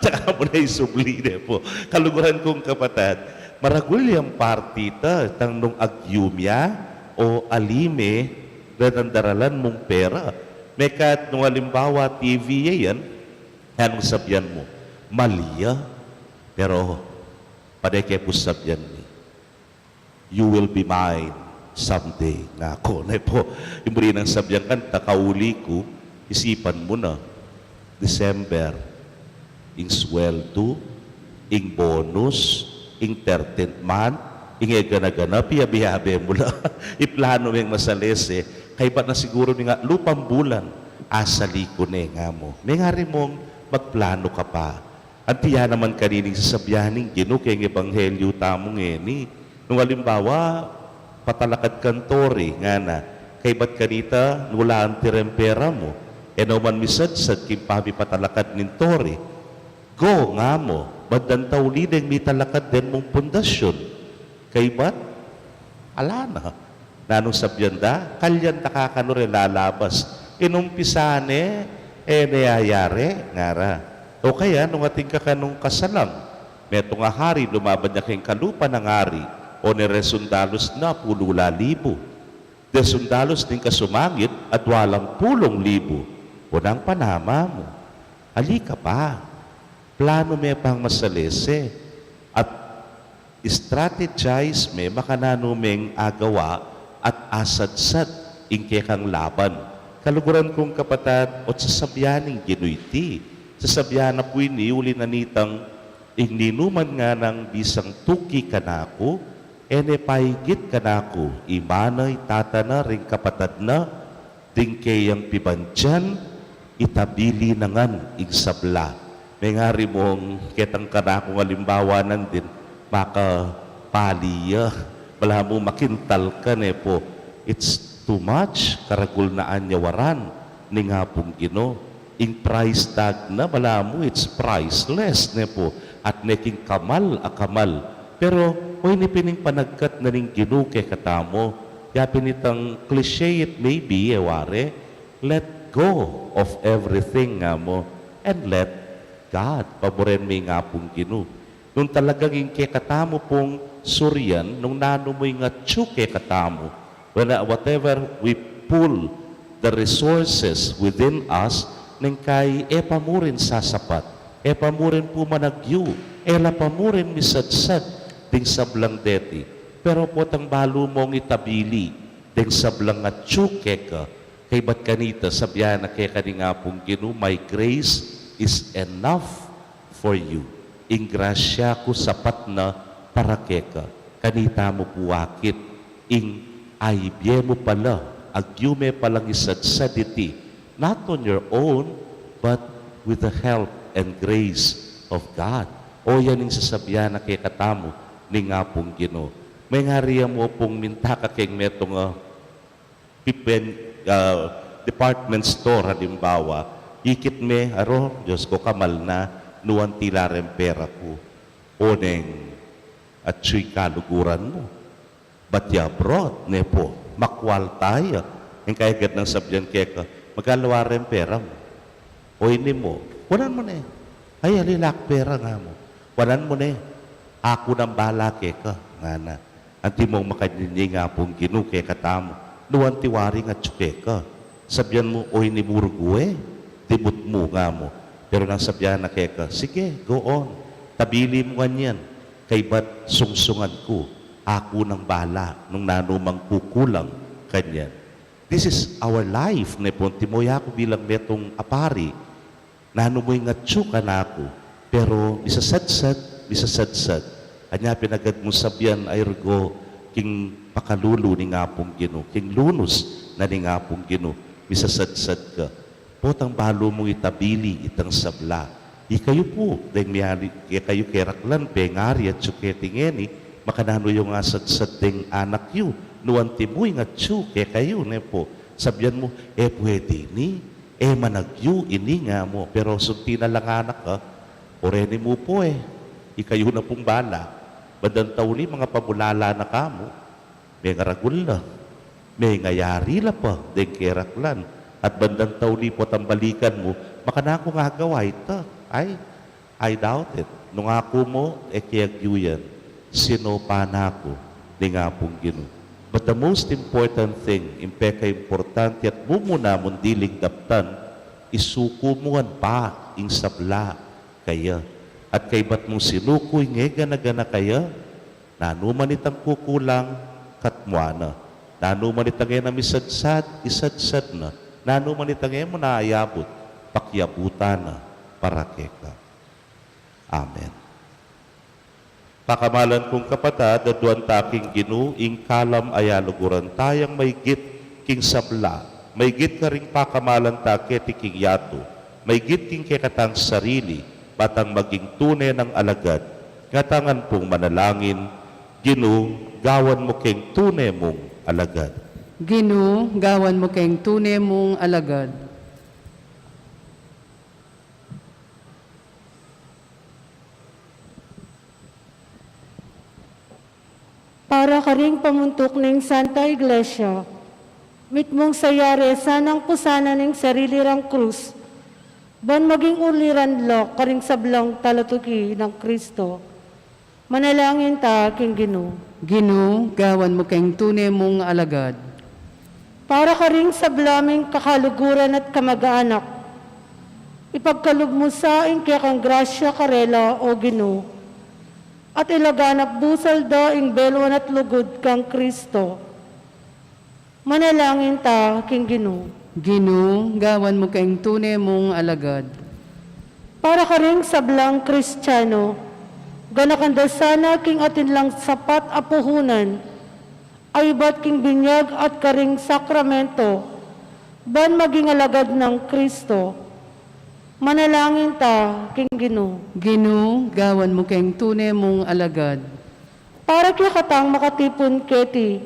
Tsaka mo na isubli na po. Kaluguran kong kapatid, maragul yung party ta, tang nung agyumya o alime, dadandaralan mong pera. Mekat nung halimbawa TV yan, anong sabyan mo? Malya. Pero, padeke po sabyan ni, you will be mine someday. Nga ako, na po, yung rin ang sabyan kan, takauli ko, isipan mo na, December, ing sweldo, ing bonus, ing 13th month, ing gana-gana, piyabiyabe mo lang. Iplano mo yung masalese, kay ba na siguro nga lupang bulan, asali ko ne nga mo. May nga rin mong magplano ka pa. At tiya naman kanining sasabihaning gino kay ebanghelyo tamong ni. Nung halimbawa, patalakad kantori nga na, kay ba't kanita, nulaan tirempera mo, man misadsad kim pabi patalakad nin tori. Go nga mo, badan taulideng mi talakad din mong pundasyon. Kay ba't? Ala na. Nanong sabyan da, kalyan nakakanore lalabas. Inumpisane, nayayari, ngara. O kaya, nung ating kakanong kasalang, meto nga hari, lumaban niya kayong kalupa ng hari, o ni resundalos na 10,000. Resundalos din kasumangit at walang 10,000. Unang panama mo. Halika pa. Plano may pang masalese. At strategize may makananumeng agawa at asadsad ingke kang laban. Kaluguran kong kapatid o sasabyaning ginuiti. Sasabyan na po uli na nitang igninuman nga ng bisang tuki kanako, paigit kanako, imanay tatana ring kapatid na, tingke ang pibantyan, itabili nangan igsabla. May nga rin mong ketang kanako halimbawa din, makapaliya, wala mo makintal ka po. It's too much, karagul na anyawaran, ni nga pong gino. In price tag na, wala mo, it's priceless po. At neking kamal akamal. Pero, ni pining panagkat na ning gino kay katamo, kaya pinitang cliche it may be, ware, let go of everything nga mo, and let God, paboren may nga pong gino. Nung talagang yung katamo pong suryan, nung nano mo yung tsuke katamo, whatever we pull the resources within us, nang kay pamurin sasapat, pamurin po managyo, pamurin misadsad, ding sablang deti. Pero po tang balo mong itabili, ding sablang nga tsuke ka, kay ba't kanita sabyan na kay kaninga pong gino, my grace is enough for you. Ingrasya ko sapat na para keka. Kanita mo puwakit. Aibye mo pala. Agyume palang isadsad iti. Not on your own, but with the help and grace of God. O yan yung sasabyan na kay katamo ni nga pong gino. May nga riya mo pong minta ka kay metong department store halimbawa. Ikit me, Diyos ko kamal na, nuwan tilarem pera ko. Oneng, at siya'y kaluguran mo. But ya brought, po, makwal tayo. Yung kayagad ng sabyan keka, magalawarem pera mo. O ini mo, wanan mo na ay, alilak pera nga mo. Wanan mo na ako ng bala keka, nga na. Anti mong makadinyi nga pong ginu keka tamo. Nuwan tiwari nga tsukeka. Sabyan mo, o ini murgue. Timot mo nga mo. Pero nang sabyan na keka, sige, go on. Tabili mo ganyan. Kay ba't sungsungan ko, ako ng bala, nung nanumang kukulang, kanyan. This is our life, ne po. Timoya ko bilang metong apari. Nanumoy nga tsuka na ako. Pero, misasadsad. Anya pinagad mo sabyan ay ergo, king pakalulo ni nga pong gino. King lunos na ni nga pong gino. Misasadsad ka. potang balo mong itabili itang sabla. Ikayo po, dahil miyari, kayo keraklan, pengari at suketingeni, makanano yung asadsad ding anak yu, nuwan tibuy nga tsu, kayo, ne po. Sabyan mo, pwede ni, managyu, ini nga mo, pero sunti na lang anak ka, oreni mo po ikayo na pong bala. Bandang tauli, mga pabulala na kamo, may ngaragul na, may ngayari la pa, ding keraklan, at bandang tauli po tambalikan mo, makanako nga gawa ito. I doubt it. Nung ako mo, kiyagyu yan, sino pa na ako, di nga pong gino. But the most important thing, impeka importante at mumuna mong dilig daptan, isuko mo pa, ing sabla, kaya. At kay ba't mong sinukoy, gana kaya, nanuman itang kukulang, katmuana. Nanuman itang na misadsad, isadsad na. Nanuman itang mo na ayabot, pakyabutan na, para keka. Amen. Pakamalan kong kapatad, aduan taking ginu, ing kalam ayaluguran tayang may git king sabla, may git ka ring pakamalan taketi king yato, may git king kekatang sarili, batang maging tunay ng alagad, ngatangan pong manalangin, ginu, gawan mo king tunay mong alagad. Ginu, gawan mo kayong tunay mong alagad. Para ka ring pamuntok ng Santa Iglesia, mit mong sayari sanang pusana ng sarili rang krus, ban maging uliran lo karing sablang talatuki ng Kristo. Manalangin ta king Ginu. Ginu, gawan mo kayong tunay mong alagad. Para ka ring sablaming kakaluguran at kamag-anak, ipagkalub mo sa kaya kang grasya karela o Ginu, at ilaganap busal da ing belwan at lugod kang Kristo. Manalangin ta king Ginu. Ginu, gawan mo kayong tunay mong alagad. Para ka ring sablang Kristiyano, ganakanda sana king atin lang sapat apuhunan, ay ba't king binyag at karing sakramento, ban maging alagad ng Kristo. Manalangin ta king Ginu. Ginu, gawan mo kayong tunay mong alagad. Para kaya katang makatipon keti,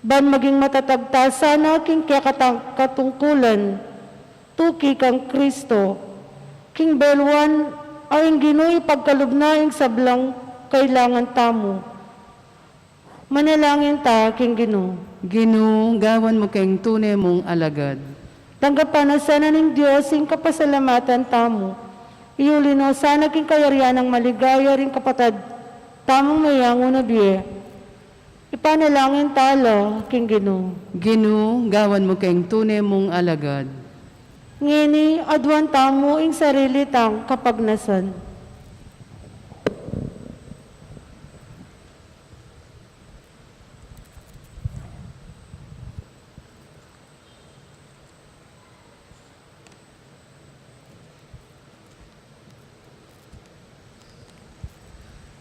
ban maging matatagta sana king kaya katang katungkulan, tuki kang Kristo, king belwan ay ang Ginu ipagkalub na ing sablang kailangan tamo. Manalangin ta king Ginu. Ginu, gawan mo kayong tunay mong alagad. Tanggapan na sana ng Diyos ing kapasalamatan tamo. Iulino sana king kayarian ng maligaya ring kapatad, tamang mayango na biye. Ipanalangin talo king Ginu. Ginu, gawan mo kayong tunay mong alagad. Ngini, adwan tamo ing sarili tang kapagnasan.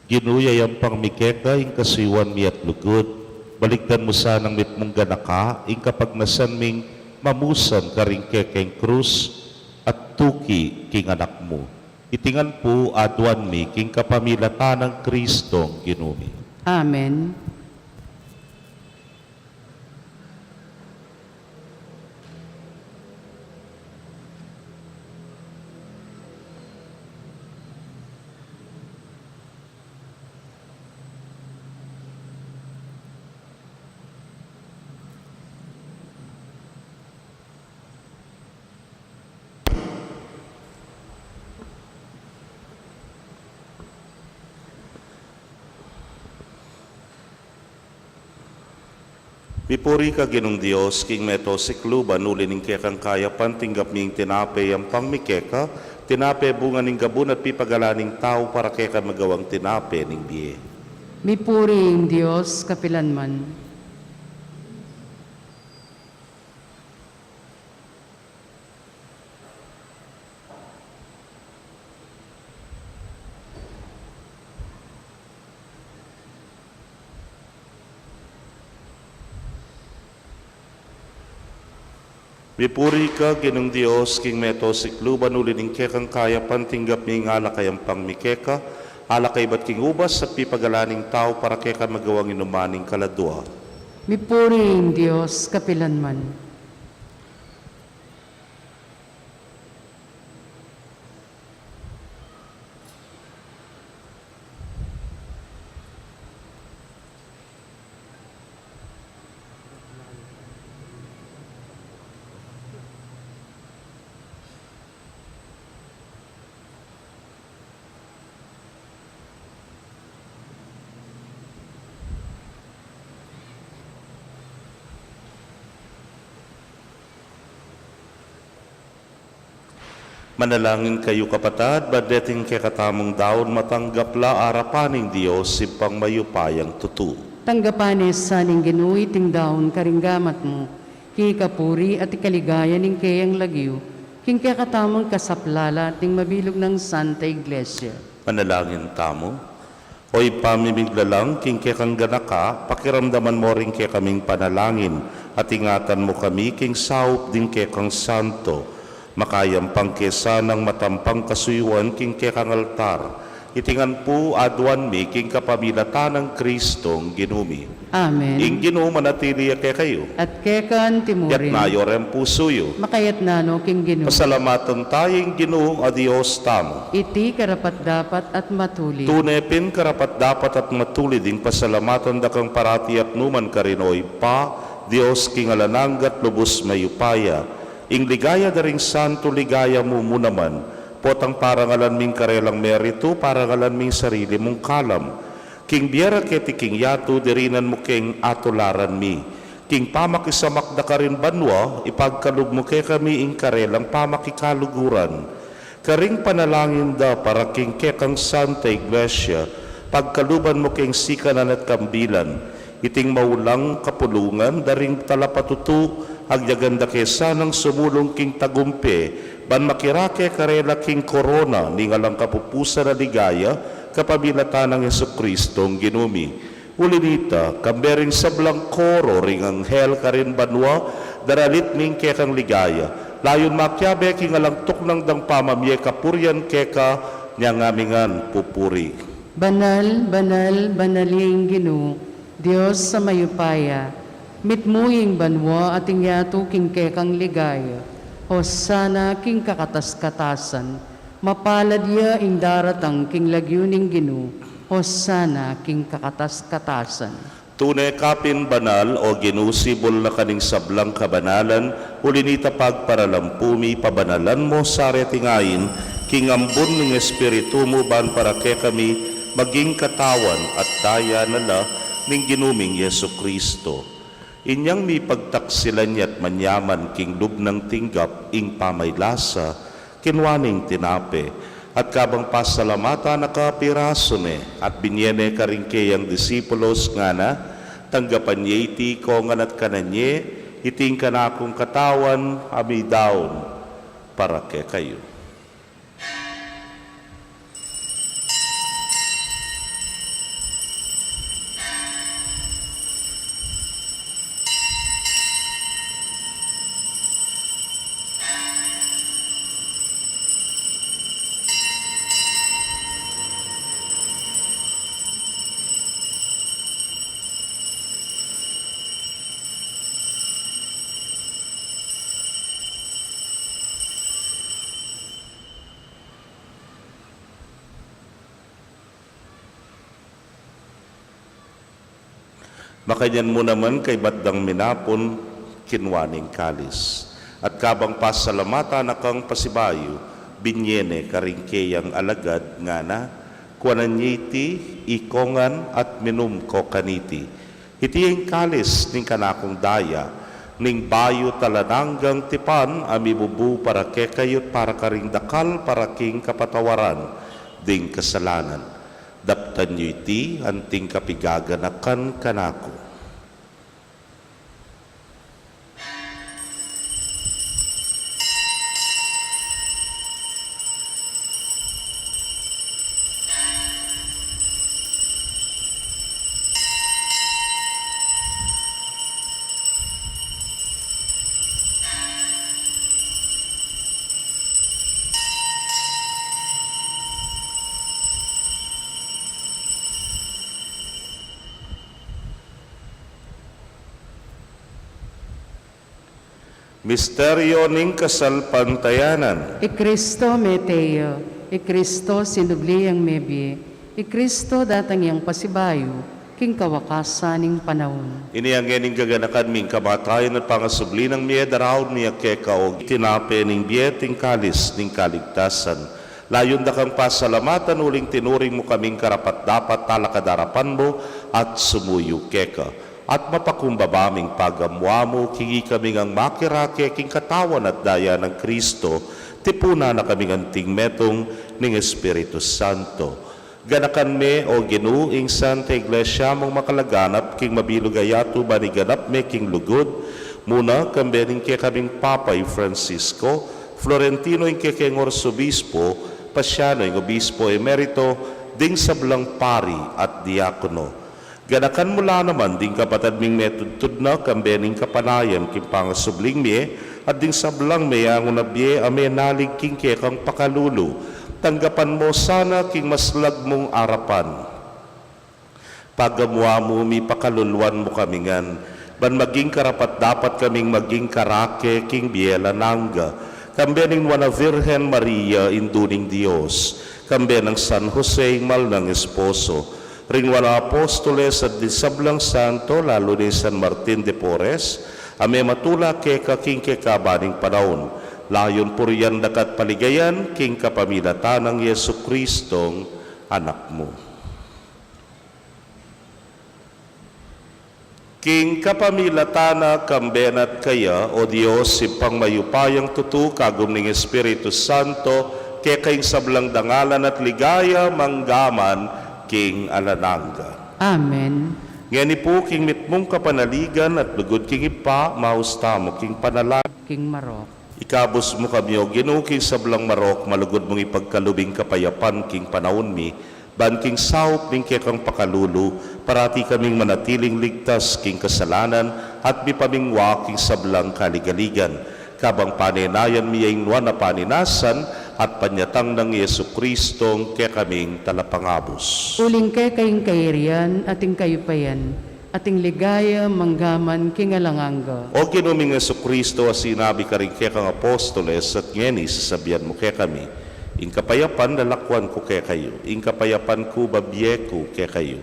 Ginuyay ang pangmikeka, ing kasiwan mi at lugod. Baligtan mo sanang mit mong ganaka, ing kapag nasan ming mamusan karing kekeng krus at tuki king anak mo. Itingan po adwan mi king kapamilatan ng Kristong ginumi. Amen. Mipuri ka ginong Diyos, king meto si kluban, ulining kekang kaya pantinggap ming tinape ang pangmikeka, tinape bunga ning gabun at pipagalaning tao para keka magawang tinape ning biye. Mipuring Diyos, kapilanman. Mipuri ka, Ginong Dios, King Meto, Sikluban, ulining kekang kaya pantinggap mi nga alakayang pang mikeka, alakay bat king ubas at pipagalaning tao para keka magawang inumaning kaladwa. Mipuring Diyos, kapilanman. Manalangin kayo kapatad, badeting kekatamong daon matanggapla arapaning Diyos sipang mayupayang tutu. Tanggapanis sa ning ginuwi ting daon karinggamat mo, kikapuri at ikaligaya ning kayang lagyo, king kakatamang kasaplala ting mabilog ng Santa Iglesia. Manalangin tamo. Hoy pamimiglalang, king kekang ganaka, pakiramdaman mo rin ke kaming panalangin, at ingatan mo kami, king saup din kekang santo, makayang pangkesa ng matampang kasuyuan king kekang altar. Itingan po adwan mi king kapamilatan ng Kristong ginumi. Amen. Ing ginoo manatili ke kayo. At kekan Yat timurin, mayor ang pusuyo. makayat nano king ginu. Pasalamatan tayong ginoo a Dios tamo. Iti karapat dapat at matuli. Tunepin karapat dapat at matulid ing pasalamatan dakang parati at numan karinoy pa, Dios king alananggat lubos mayupaya. Ing ligaya daring santo ligaya mo naman, potang parangalan ming karelang merito, parangalan ming sarili mong kalam. King biera keti king yato, dirinan mo king atularan mi. King pamakisamak da ka rin banwa, ipagkalug mo ke kami ing karelang pamakikaluguran. Karing panalangin da para king kekang Santa Iglesia, pagkaluban mo king sikanan at kambilan, iting maulang kapulungan, daring talapatutu, agyaganda kesa ng sumulong king tagumpe, ban makirake karela king korona, ningalang kapupusa na ligaya, kapabilatan ng Jesucristong ginumi. Ulinita, kambering sablang koro, ring anghel karin banwa, daralit ming kekang ligaya, layon makyabe king alang tuknang dang pamamye kapuryan keka, nyangamingan pupuri. Banal, banal, banaling ginu, Diyos sa mayupaya, mitmuing banwa ating yato king kekang ligaya, Hosana king kakatas-katasan, mapalad ya ing daratang king lagyuning ginu, Hosana king kakatas-katasan. Tunay kapin banal o ginusibol na kaning sablang kabanalan, ulinita pagparalampumi pabanalan mo sa retingayin, king ambon ng espiritu mo ban para ke kami maging katawan at daya nala ning ginuming Yesu Kristo. Inyang mi pagtaksilan yat manyaman king lubnang tinggap ing pamaylasa, kinwaning tinape, at kabang pasalamata nakapiraso ne, at binyene karingkeyang disipulos nga na, tanggapan niya iti kongan at kananye, iting kanakong katawan, amidaon, para ke kayo. Makanyan mo naman kay Baddang Minapon, kinwaning kalis. At kabang pasalamata na kang pasibayo, binyene karingkeyang alagad nga na, kuananyiti, ikongan at minum ko kaniti. Iti ang kalis ning kanakong daya, ning bayo talananggang tipan, amibubu para kekayot para karing dakal para king kapatawaran, ding kasalanan. Daptan nyo iti, anting kapigaganakan kanako. Misteryo ning kasalpantayanan. Kristo meteo, Kristo sinubliang mebi, Kristo datang yang pasibayo, king kawakasan ning panahon. Iniangin ning gaganakan ming kamatayan at pangasubli ng miye daraw niya keka o tinape ning biye ting kalis ning kaligtasan. Layon da kang pasalamatan uling tinuring mo kaming karapat dapat talakadarapan mo at sumuyo keka. At mapakumbabaming pagamwa mo, kingi kaming ang makirake, king katawan at daya ng Kristo, tipuna na kaming anting metong ning Espiritu Santo. Ganakan me o ginuing Santa Iglesia mong makalaganap, king mabilugayato baniganap me king lugod, muna kambening ke kaming Papay Francisco, Florentino ing kekeng Orsobispo, Pasiano ing Obispo Emerito, ding sablang pari at diakono. Ganakan mula naman ding kapatad ming metudtud na kambening kapanayan king pangasubling me at ding sablang me ang unabye ame nalig king kekang pakalulu. Tanggapan mo sana king maslag mong arapan. Pagamwa mo mi pakaluluan mo kamingan. Ban maging karapat dapat kaming maging karake king biela nangga. Kambening wana Virgen Maria induning Dios. Kambenang San Jose mal ng esposo. Ring wala apostoles at di sablang santo, lalo ni San Martin de Porres, ame matula ke kaking kekabaning panahon. Layon puriyan dakat paligayan, king kapamilatan ng Yesu Kristong anak mo. King kapamilatana kambenat kaya, o Diyos, simpang mayupayang tutu, kagum ning Espiritu Santo, ke kaing sablang dangalan at ligaya, manggaman, king alananga. Amen. Ngani po king mitmong kapanaligan at lugod king ipa, mausta mo king panalag. King Marok. Ikabos mo kami o ginuking sablang marok, malugod mong ipagkalubing kapayapan king panahon mi, ban king saup ning kekang pakalulu, parati kaming manatiling ligtas king kasalanan, at mipamingwa king sablang kaligaligan. Kabang panenayan mi ay na paninasan, at panyatang ng Yesu Kristong kaya kaming talapangabos. Uling kay kayong kairian, ating kayupayan, ating ligaya, manggaman, kingalanganga. O kinuming Yesu Kristo, sinabi ka rin kaya kang apostoles, at ngeni sasabihan mo kaya kami, ing kapayapan lalakwan ko kaya kayo, ing kapayapan ko babye ko kaya kayo.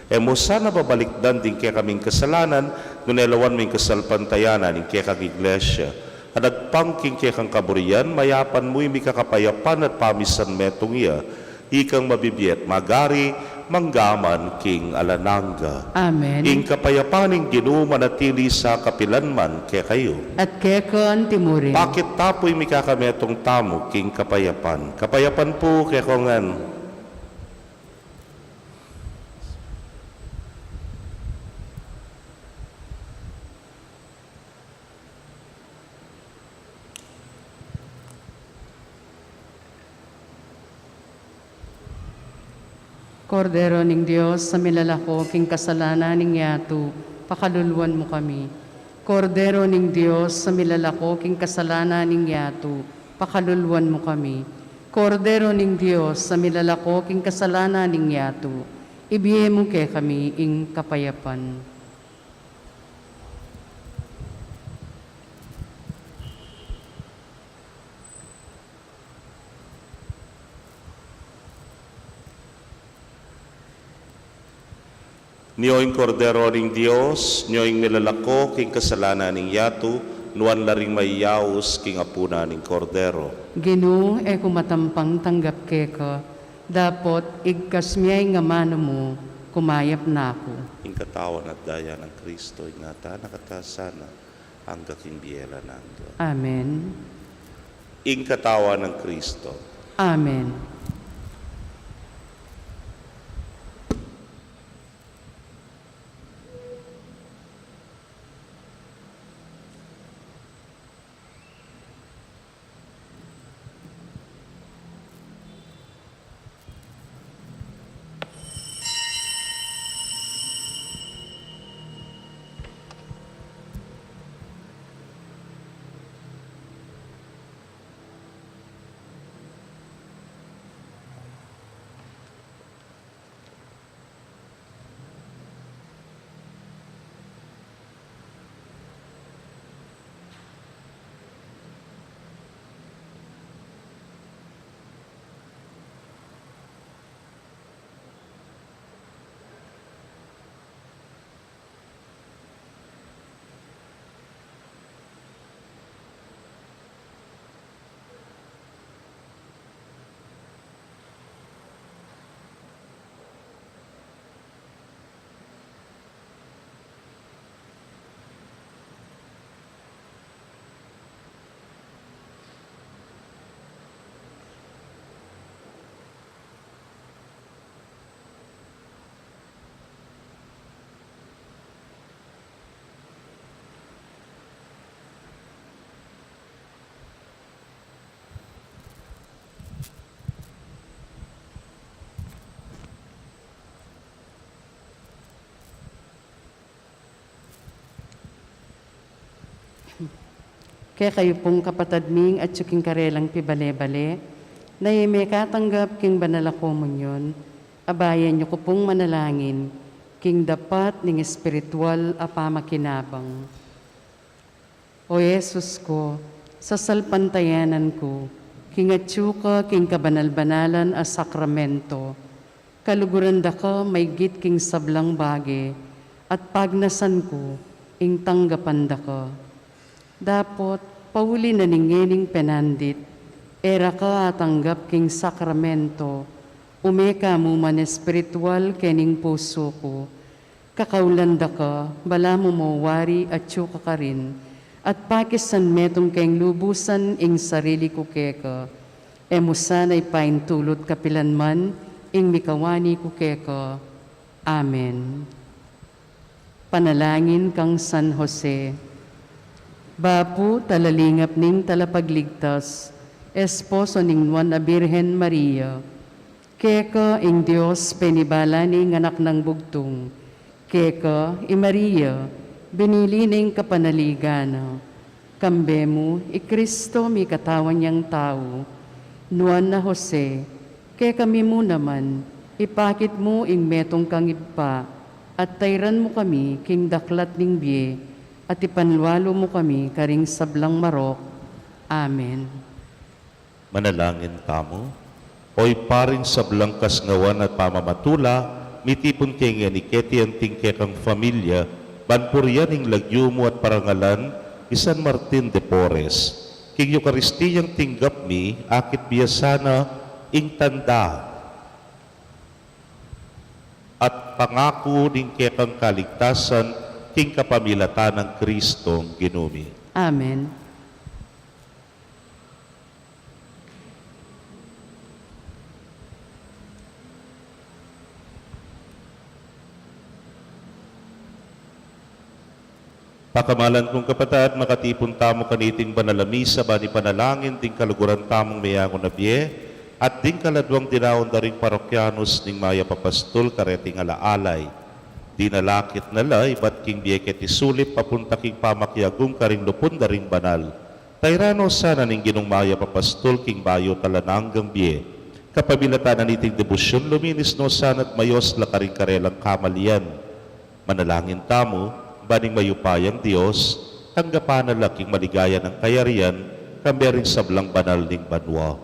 E mo sana babalikdan din kaya kaming kasalanan, ngunelawan ming kasalpantayanan, ing kaya kang iglesia. At nagpangking kaya kang kaburian, mayapan mo'y mi kakapayapan at pamisan metong iya, ikang mabibiyet magari, manggaman king alananga. Amen. Ing kapayapaning Ginoo manatili sa kapilanman kaya kayo. At kekon timurin. Bakit tapoy mi kakametong tamo king kapayapan? Kapayapan po kaya kongan. Kordero ning Diyos, sa milalako king kasalanan ning yato, pakaluluan mo kami. Kordero ning Diyos, sa milalako king kasalanan ning yato, pakaluluan mo kami. Kordero ning Diyos, sa milalako king kasalanan ning yato, ibiye mo kay kami ing kapayapan. Niyoing kordero ning Dios, niyoing milalako king kasalanan ning yato, nuan laring mayaus king apuna ning kordero. Ginoo, kumatampang tanggap keka, dapot igkas miyay nga mano mo, kumayap na ako. Ing katawan at daya ng Kristo, ingata nakatasana, hangga king biyela nangga. Amen. Ing katawan ng Kristo. Amen. Kaya kayo pong kapatad ming at suking karelang pibale-bale, na may katanggap king banala komunyon, abayan niyo ko pong manalangin, king dapat ning espiritual apamakinabang. O Yesus ko, sa salpantayanan ko, king atsuka king kabanal-banalan a sakramento, kaluguran da ka may git king sablang bage, at pagnasan ko, ing tanggapan da ka. Dapot, pauli na ningening penandit, era ka atanggap king sakramento, umeka mo man espiritual kening puso ko, kakaulanda ka, bala mo mawari at tsuka ka rin, at pakisan metong keng lubusan ing sarili ko keka, emusan ay paintulot kapilanman, ing mikawani ko keka. Amen. Panalangin kang San Jose. Bapu talalingap ning talapagligtas, esposo ning Juan a Birhen Maria, keka ing Dios penibala ning anak ng bugtong, keka i Maria, binili ning kapanaligana, kambemo i Kristo mi katawan niyang tao, Juan na Jose, kaya kami mo naman, ipakit mo ing metong kang ipa, at tayran mo kami king daklat ning biye, at ipanwalo mo kami karing sablang marok. Amen. Manalangin kamo. Oy paring sablang kasngawan at pamamatula, mitipon kay nga ni Keti ang tingke kang familia, banpuryan ing lagyo mo at parangalan, San Martin de Porres. King Eukaristiyang tinggap mi, akit biyasana ing tanda. At pangako ning kekang kaligtasan, king kapamilatan ng Kristong ginumi. Amen. Pakamalan kong kapatid, makatipon tamo kaniting banalamisa, bani panalangin, ting kaluguran tamong mayangon na biye, at ding kaladwang dinaon da ring parokyanos ning maya papastol kareting alaalay. Di nalakit nalay, bat king bieket isulip papunta king pamakyagong karing lupon da ring banal. Tayrano sana ning ginong maya papastol king bayo talananggang biye. Kapabilatan na niting debusyon, luminis no sana't mayos la karing karelang kamalian. Manalangin tamo, baning mayupayang Diyos, tanggapan na laking maligaya ng kayarian, kamberin sablang banal ning banwa.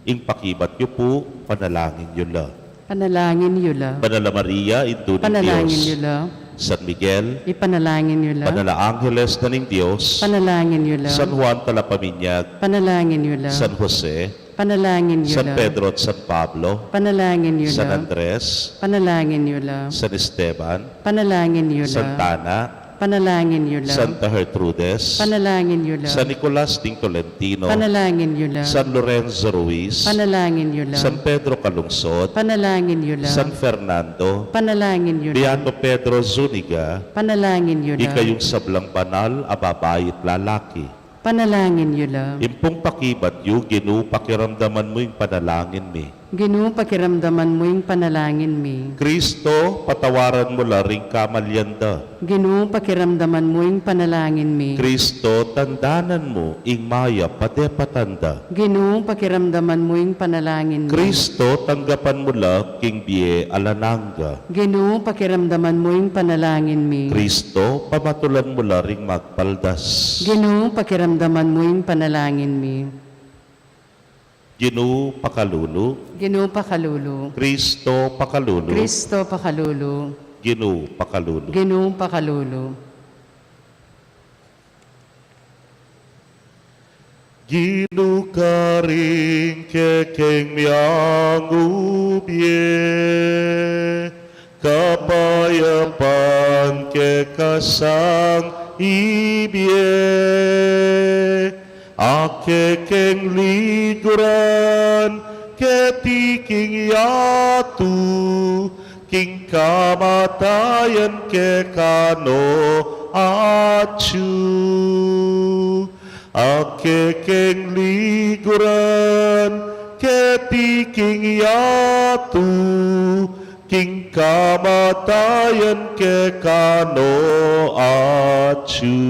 Ing pakibat yu po, panalangin yu la. Panalangin yu la. Banala Maria, ito ning Panalangin yu Diyos. la. San Miguel, Ipanalangin yu la. Banala Angeles na ning Diyos. Panalangin yu la. San Juan Talapaminyag, Panalangin yu la. San Jose, Panalangin yu San la. Pedro at San Pablo, Panalangin yu San la. Andres, Panalangin yu la. San Esteban, Panalangin yu la. Santana, Panalangin yu la. Santa Gertrudes, Panalangin yu la. San Nicolas ding Tolentino, Panalangin yu la. San Lorenzo Ruiz, Panalangin yu la. San Pedro Calungsod, Panalangin yu la. San Fernando, Panalangin yu la. Beato Pedro Zuniga, Panalangin yu di la. kayong sablang banal, ababayit lalaki. Panalangin yu la. Impong pakibat yu, ginu pakiramdaman mo yung panalangin mi. Ginu pakiramdaman mo yung panalangin mi. Kristo, patawaran mo la ring kamalyanda. Ginu pakiramdaman mo yung panalangin mi. Kristo, tandanan mo ing maya pate patanda. Ginu pakiramdaman mo yung panalangin mi. Kristo, tanggapan mo la king biye alananga. Ginu pakiramdaman mo yung panalangin mi. Kristo, pamatulan mo la ring magpaldas. Ginu pakiramdaman mo yung panalangin mi. Ginu pakalulu. Ginu pakalulu. Kristo pakalulu. Kristo pakalulu. Ginu pakalulu. Ginu pakalulu. Ginu karing kekeng miyang ubye, kapayapan kekasang ibye, akekeng liguran ketiking yatu, king kamatayan kekano achu. Akekeng liguran ketiking yatu, king kamatayan kekano achu.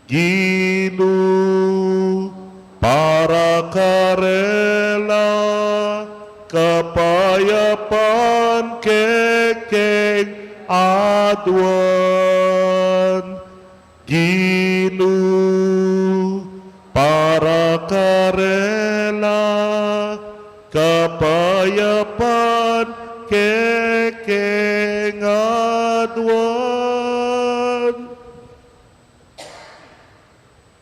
Ginu para karela kapayapan kekeng adwan. Ginu para karela kapayapan kekeng adwan.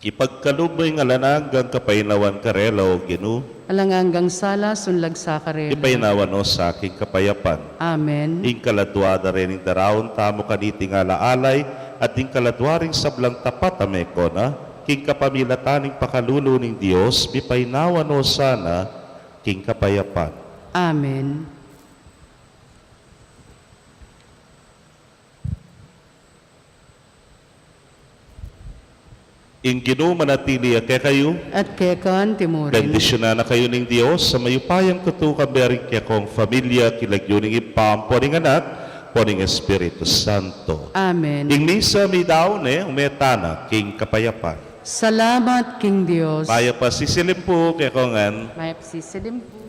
Ipagkalubay nga lananggang kapainawan karela o Ginu, Alanganggang sala sunlag sa karela. ipainawan o sa aking kapayapan. Amen. Ing kaladwada rin ng daraon tamo kaniti nga laalay at ing kaladwaring sablang tapat ameko na king kapamilataning pakalulo ng Diyos bipainawan o sana king kapayapan. Amen. Ing Ginu manatili kay kayo, At kekan timurin. bendisyonan na kayo ng Diyos sa mayupayang katukabering kaya kong familia kilagyo ng ipam, poring anak, poring Espiritu Santo. Amen. Ing misa mi daw ne, umetana, king kapayapan. Salamat, King Dios. Maya pa sisilim po kaya kongan, May psisilim po.